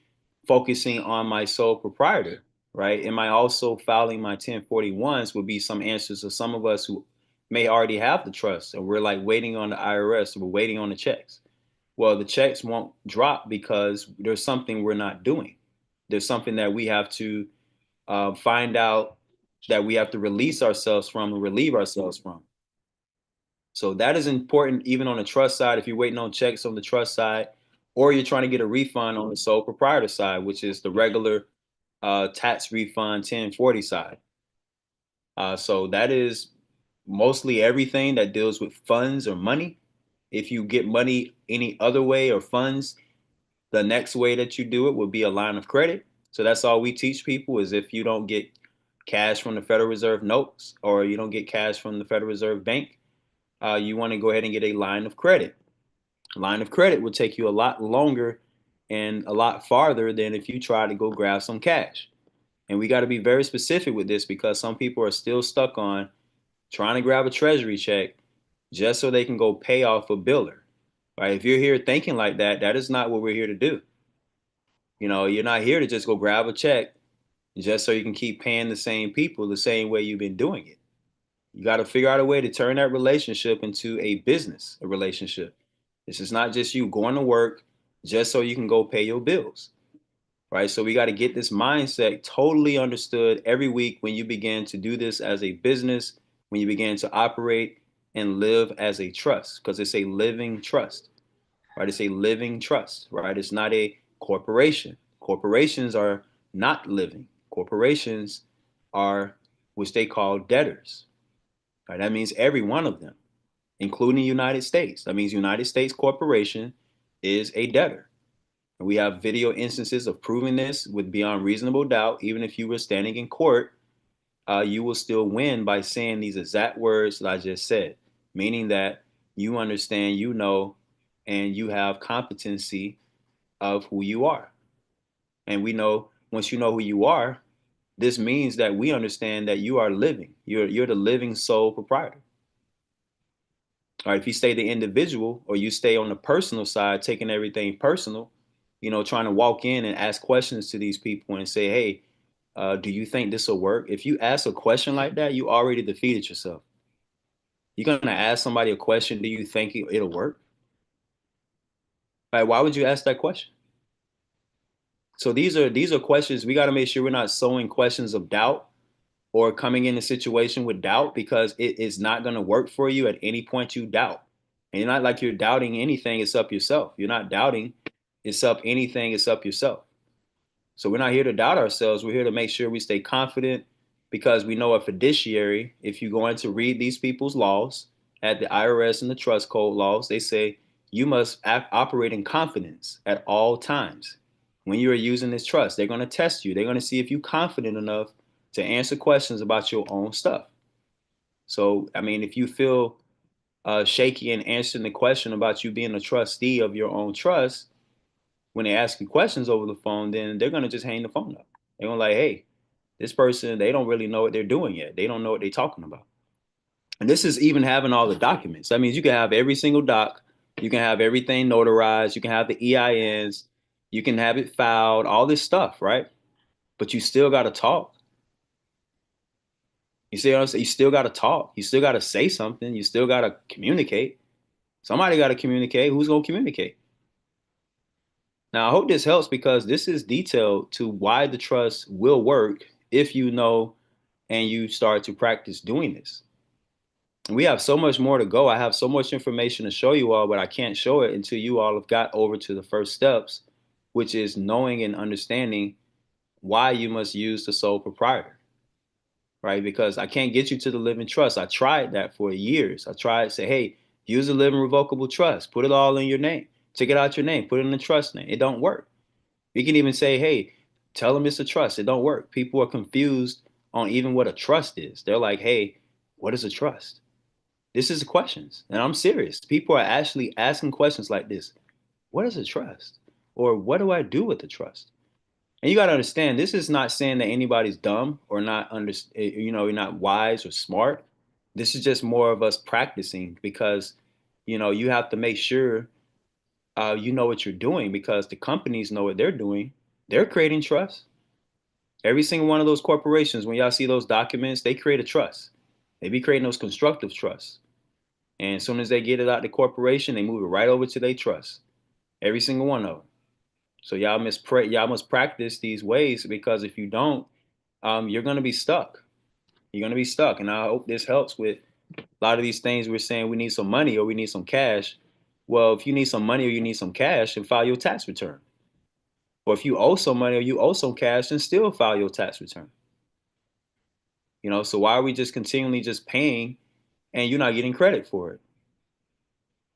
focusing on my sole proprietor, right? Am I also filing my 1041s would be some answers of some of us who may already have the trust and we're like waiting on the IRS, or we're waiting on the checks. Well, the checks won't drop because there's something we're not doing. There's something that we have to find out, that we have to release ourselves from and relieve ourselves from. So that is important even on the trust side. If you're waiting on checks on the trust side, or you're trying to get a refund on the sole proprietor side, which is the regular tax refund 1040 side. So that is mostly everything that deals with funds or money. If you get money any other way or funds, the next way that you do it would be a line of credit. So that's all we teach people is if you don't get cash from the Federal Reserve notes or you don't get cash from the Federal Reserve Bank, you want to go ahead and get a line of credit. A line of credit will take you a lot longer and a lot farther than if you try to go grab some cash. And we got to be very specific with this because some people are still stuck on trying to grab a treasury check just so they can go pay off a biller. Right? If you're here thinking like that, that is not what we're here to do. You're not here to just go grab a check just so you can keep paying the same people the same way you've been doing it. You got to figure out a way to turn that relationship into a business, a relationship. This is not just you going to work just so you can go pay your bills, right? So we got to get this mindset totally understood every week when you begin to do this as a business, when you begin to operate and live as a trust, because it's a living trust, right? It's a living trust, right? It's not a corporation. Corporations are not living. Corporations are which they call debtors, right? That means every one of them, including the United States. That means United States Corporation is a debtor. And we have video instances of proving this with beyond reasonable doubt. Even if you were standing in court, you will still win by saying these exact words that I just said, meaning that you understand, and you have competency of who you are. And we know once you know who you are, this means that we understand that you are living. You're the living sole proprietor. All right, if you stay the individual or you stay on the personal side, taking everything personal, trying to walk in and ask questions to these people and say, hey, do you think this will work? If you ask a question like that, you already defeated yourself. You're going to ask somebody a question, do you think it'll work? Like, why would you ask that question? So these are questions. We got to make sure we're not sowing questions of doubt or coming in a situation with doubt, because it is not going to work for you at any point you doubt. And you're not like you're doubting anything except yourself. You're not doubting except anything except yourself. So we're not here to doubt ourselves. We're here to make sure we stay confident, because we know a fiduciary, if you go in to read these people's laws at the IRS and the trust code laws, they say you must operate in confidence at all times. When you are using this trust, they're going to test you. They're going to see if you're confident enough to answer questions about your own stuff. So, I mean, if you feel shaky in answering the question about you being a trustee of your own trust, when they ask you questions over the phone, then they're going to just hang the phone up. They're going to like, hey, this person, they don't really know what they're doing yet. They don't know what they're talking about. And this is even having all the documents. That means you can have every single doc. You can have everything notarized. You can have the EINs. You can have it filed, all this stuff, right? But you still got to talk. You see what I'm saying? You still got to talk. You still got to say something. You still got to communicate. Somebody got to communicate. Who's going to communicate? Now, I hope this helps, because this is detailed to why the trust will work if you know and you start to practice doing this. We have so much more to go. I have so much information to show you all, but I can't show it until you all have got over to the first steps, which is knowing and understanding why you must use the sole proprietor, right? Because I can't get you to the living trust. I tried that for years. I tried to say, hey, use a living revocable trust, put it all in your name, take it out your name, put it in the trust name. It don't work. You can even say, hey, tell them it's a trust. It don't work. People are confused on even what a trust is. They're like, hey, what is a trust? This is the questions, and I'm serious. People are actually asking questions like this. What is a trust? Or what do I do with the trust? And you got to understand, this is not saying that anybody's dumb or not you're not wise or smart. This is just more of us practicing because, you have to make sure you know what you're doing because the companies know what they're doing. They're creating trust. Every single one of those corporations, when y'all see those documents, they create a trust. They be creating those constructive trusts. And as soon as they get it out the corporation, they move it right over to their trust. Every single one of them. So y'all must practice these ways because if you don't, you're going to be stuck. You're going to be stuck. And I hope this helps with a lot of these things we're saying we need some money or we need some cash. Well, if you need some money or you need some cash, then file your tax return. Or if you owe some money or you owe some cash, then still file your tax return. So why are we just continually just paying and you're not getting credit for it?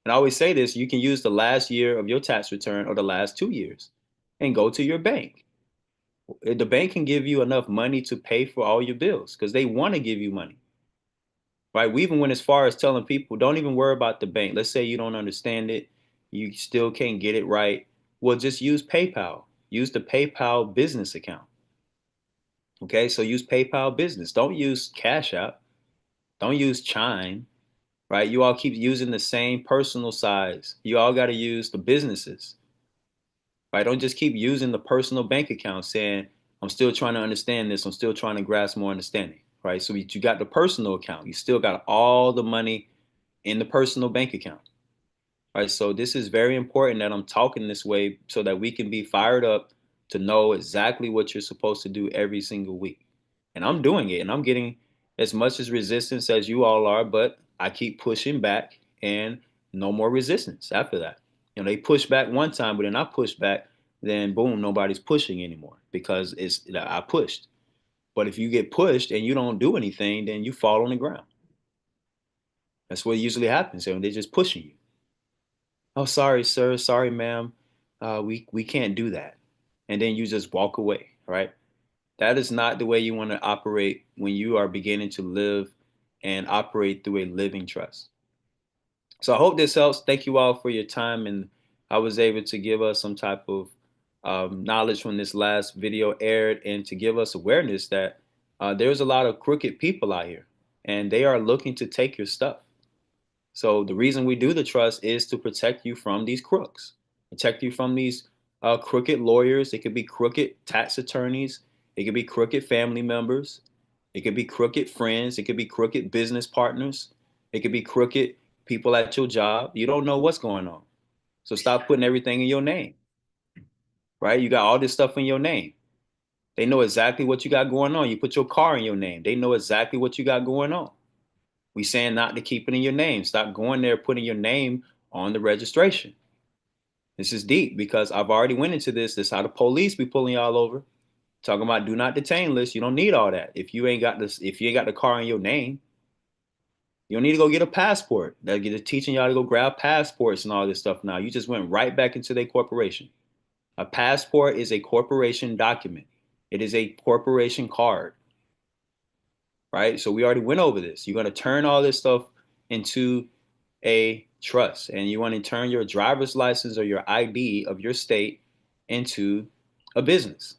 And I always say this, you can use the last year of your tax return or the last 2 years and go to your bank. The bank can give you enough money to pay for all your bills because they want to give you money. Right? We even went as far as telling people, don't even worry about the bank. Let's say you don't understand it. You still can't get it right. Well, just use PayPal. Use the PayPal business account. Okay, so use PayPal business. Don't use Cash App. Don't use Chime. Right? You all keep using the same personal size. You all got to use the businesses. Right? Don't just keep using the personal bank account saying, I'm still trying to understand this. I'm still trying to grasp more understanding. Right? So you got the personal account. You still got all the money in the personal bank account. Right? So this is very important that I'm talking this way so that we can be fired up to know exactly what you're supposed to do every single week. And I'm doing it and I'm getting as much as resistance as you all are, but I keep pushing back and no more resistance after that. They push back one time, but then I push back, then boom, nobody's pushing anymore because I pushed. But if you get pushed and you don't do anything, then you fall on the ground. That's what usually happens. They're just pushing you. Oh, sorry, sir. Sorry, ma'am. We can't do that. And then you just walk away, right? That is not the way you want to operate when you are beginning to live and operate through a living trust. So I hope this helps. Thank you all for your time. And I was able to give us some type of knowledge when this last video aired and to give us awareness that there's a lot of crooked people out here and they are looking to take your stuff. So the reason we do the trust is to protect you from these crooks, protect you from these crooked lawyers. It could be crooked tax attorneys. It could be crooked family members. It could be crooked friends. It could be crooked business partners. It could be crooked people at your job. You don't know what's going on. So stop putting everything in your name, right? You got all this stuff in your name. They know exactly what you got going on. You put your car in your name. They know exactly what you got going on. We saying not to keep it in your name. Stop going there, putting your name on the registration. This is deep because I've already went into this. This is how the police be pulling y'all over. Talking about do not detain list. You don't need all that. If you ain't got this, if you ain't got the car in your name, you don't need to go get a passport. They're teaching y'all to go grab passports and all this stuff now. You just went right back into their corporation. A passport is a corporation document. It is a corporation card. Right? So we already went over this. You're going to turn all this stuff into a trust, and you want to turn your driver's license or your ID of your state into a business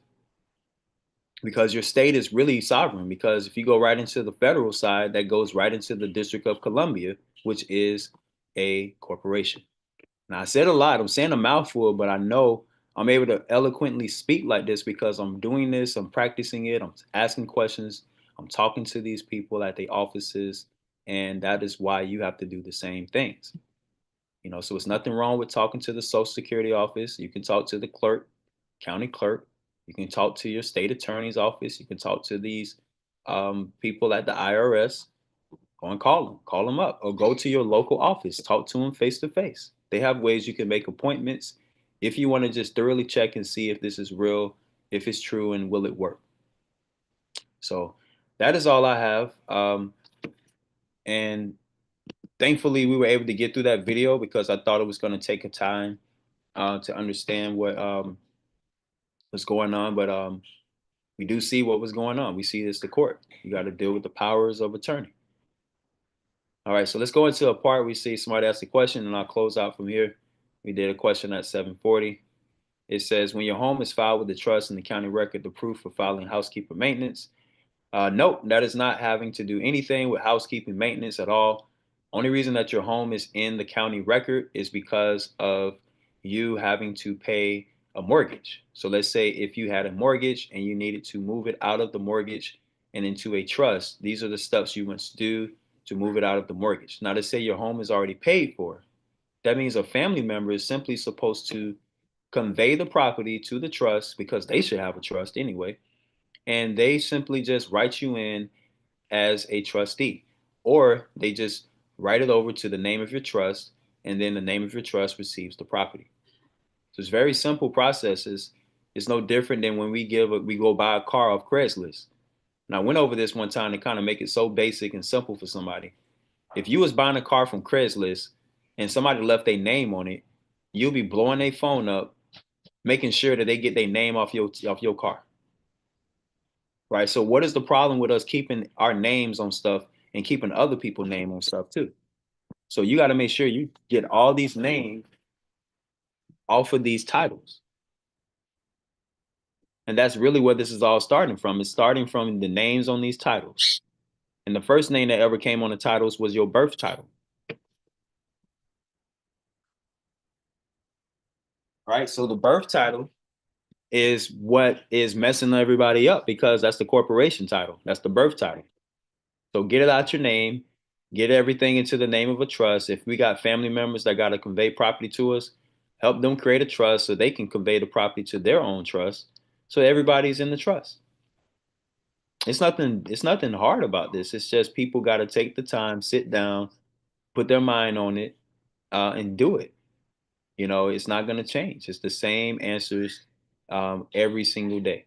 because your state is really sovereign. Because if you go right into the federal side, that goes right into the District of Columbia, which is a corporation. Now, I said a lot. I'm saying a mouthful, but I know I'm able to eloquently speak like this because I'm doing this. I'm practicing it. I'm asking questions. I'm talking to these people at the offices, and that is why you have to do the same things. So it's nothing wrong with talking to the Social Security office. You can talk to the clerk, county clerk. You can talk to your state attorney's office. You can talk to these people at the IRS, go and call them up, or go to your local office, talk to them face to face. They have ways you can make appointments if you want to just thoroughly check and see if this is real, if it's true, and will it work. So that is all I have. And thankfully, we were able to get through that video because I thought it was going to take a time to understand what was going on. But we do see what was going on. We see this the court. You got to deal with the powers of attorney. All right, so let's go into a part we see somebody ask a question, and I'll close out from here. We did a question at 7:40. It says, when your home is filed with the trust and the county record, the proof for filing housekeeper maintenance. Nope, that is not having to do anything with housekeeping maintenance at all. Only reason that your home is in the county record is because of you having to pay a mortgage. So let's say if you had a mortgage and you needed to move it out of the mortgage and into a trust, these are the steps you must do to move it out of the mortgage. Now, let's say your home is already paid for. That means a family member is simply supposed to convey the property to the trust, because they should have a trust anyway, and they simply just write you in as a trustee, or they just write it over to the name of your trust, and then the name of your trust receives the property. So it's very simple processes. It's no different than when we go buy a car off Craigslist. And I went over this one time to kind of make it so basic and simple for somebody. If you was buying a car from Craigslist and somebody left their name on it, you'll be blowing their phone up, making sure that they get their name off your car. Right? So what is the problem with us keeping our names on stuff and keeping other people's name on stuff too? So you got to make sure you get all these names off of these titles. And that's really where this is all starting from. It's starting from the names on these titles. And the first name that ever came on the titles was your birth title. Right? So the birth title is what is messing everybody up, because that's the corporation title. That's the birth title. So get it out your name, get everything into the name of a trust. If we got family members that got to convey property to us, help them create a trust so they can convey the property to their own trust, so everybody's in the trust. It's nothing hard about this. It's just people got to take the time, sit down, put their mind on it, and do it. You know, it's not going to change. It's the same answers every single day.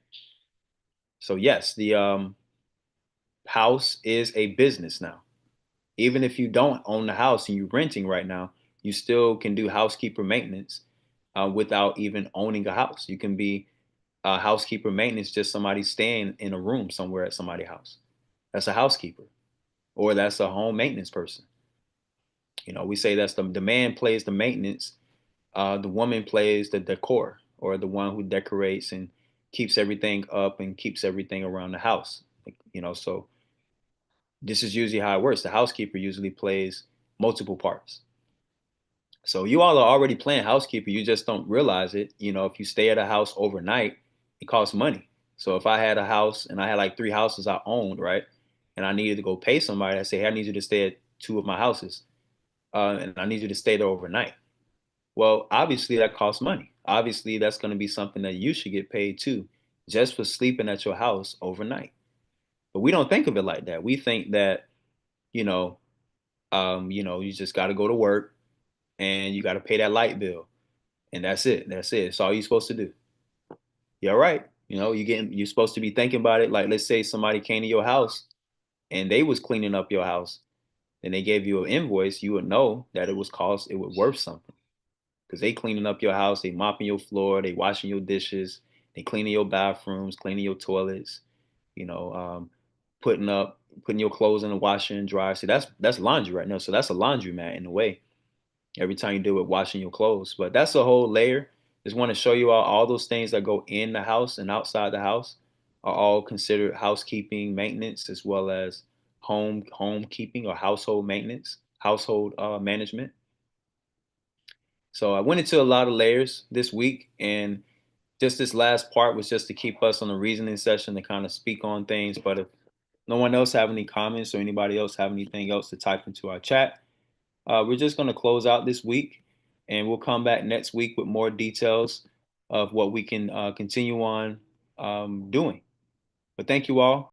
So yes, the house is a business now. Even if you don't own the house and you're renting right now, you still can do housekeeper maintenance without even owning a house. You can be housekeeper maintenance, just somebody staying in a room somewhere at somebody's house. That's a housekeeper, or that's a home maintenance person. You know, we say that's the man plays the maintenance, the woman plays the decor, or the one who decorates and keeps everything up and keeps everything around the house. You know, so this is usually how it works. The housekeeper usually plays multiple parts. So you all are already playing housekeeper. You just don't realize it. You know, if you stay at a house overnight, it costs money. So if I had a house and I had like 3 houses I owned, right, and I needed to go pay somebody, I say, hey, I need you to stay at 2 of my houses, and I need you to stay there overnight. Well, obviously that costs money. Obviously that's going to be something that you should get paid too, just for sleeping at your house overnight. But we don't think of it like that. We think that, you know, you just got to go to work and you got to pay that light bill, and that's it. That's it. It's all you're supposed to do. You're right. You know, you're supposed to be thinking about it. Like, let's say somebody came to your house and they was cleaning up your house, and they gave you an invoice, you would know that it was worth something, because they cleaning up your house, they mopping your floor, they washing your dishes, they cleaning your bathrooms, cleaning your toilets, you know, putting your clothes in the washer and dryer. See, that's laundry right now. So that's a laundromat in a way, every time you do it, washing your clothes. But that's a whole layer. Just want to show you all those things that go in the house and outside the house are all considered housekeeping maintenance, as well as homekeeping or household maintenance, household management. So I went into a lot of layers this week, and just this last part was just to keep us on a reasoning session to kind of speak on things. But if no one else have any comments, or anybody else have anything else to type into our chat, we're just going to close out this week, and we'll come back next week with more details of what we can continue on doing. But thank you all.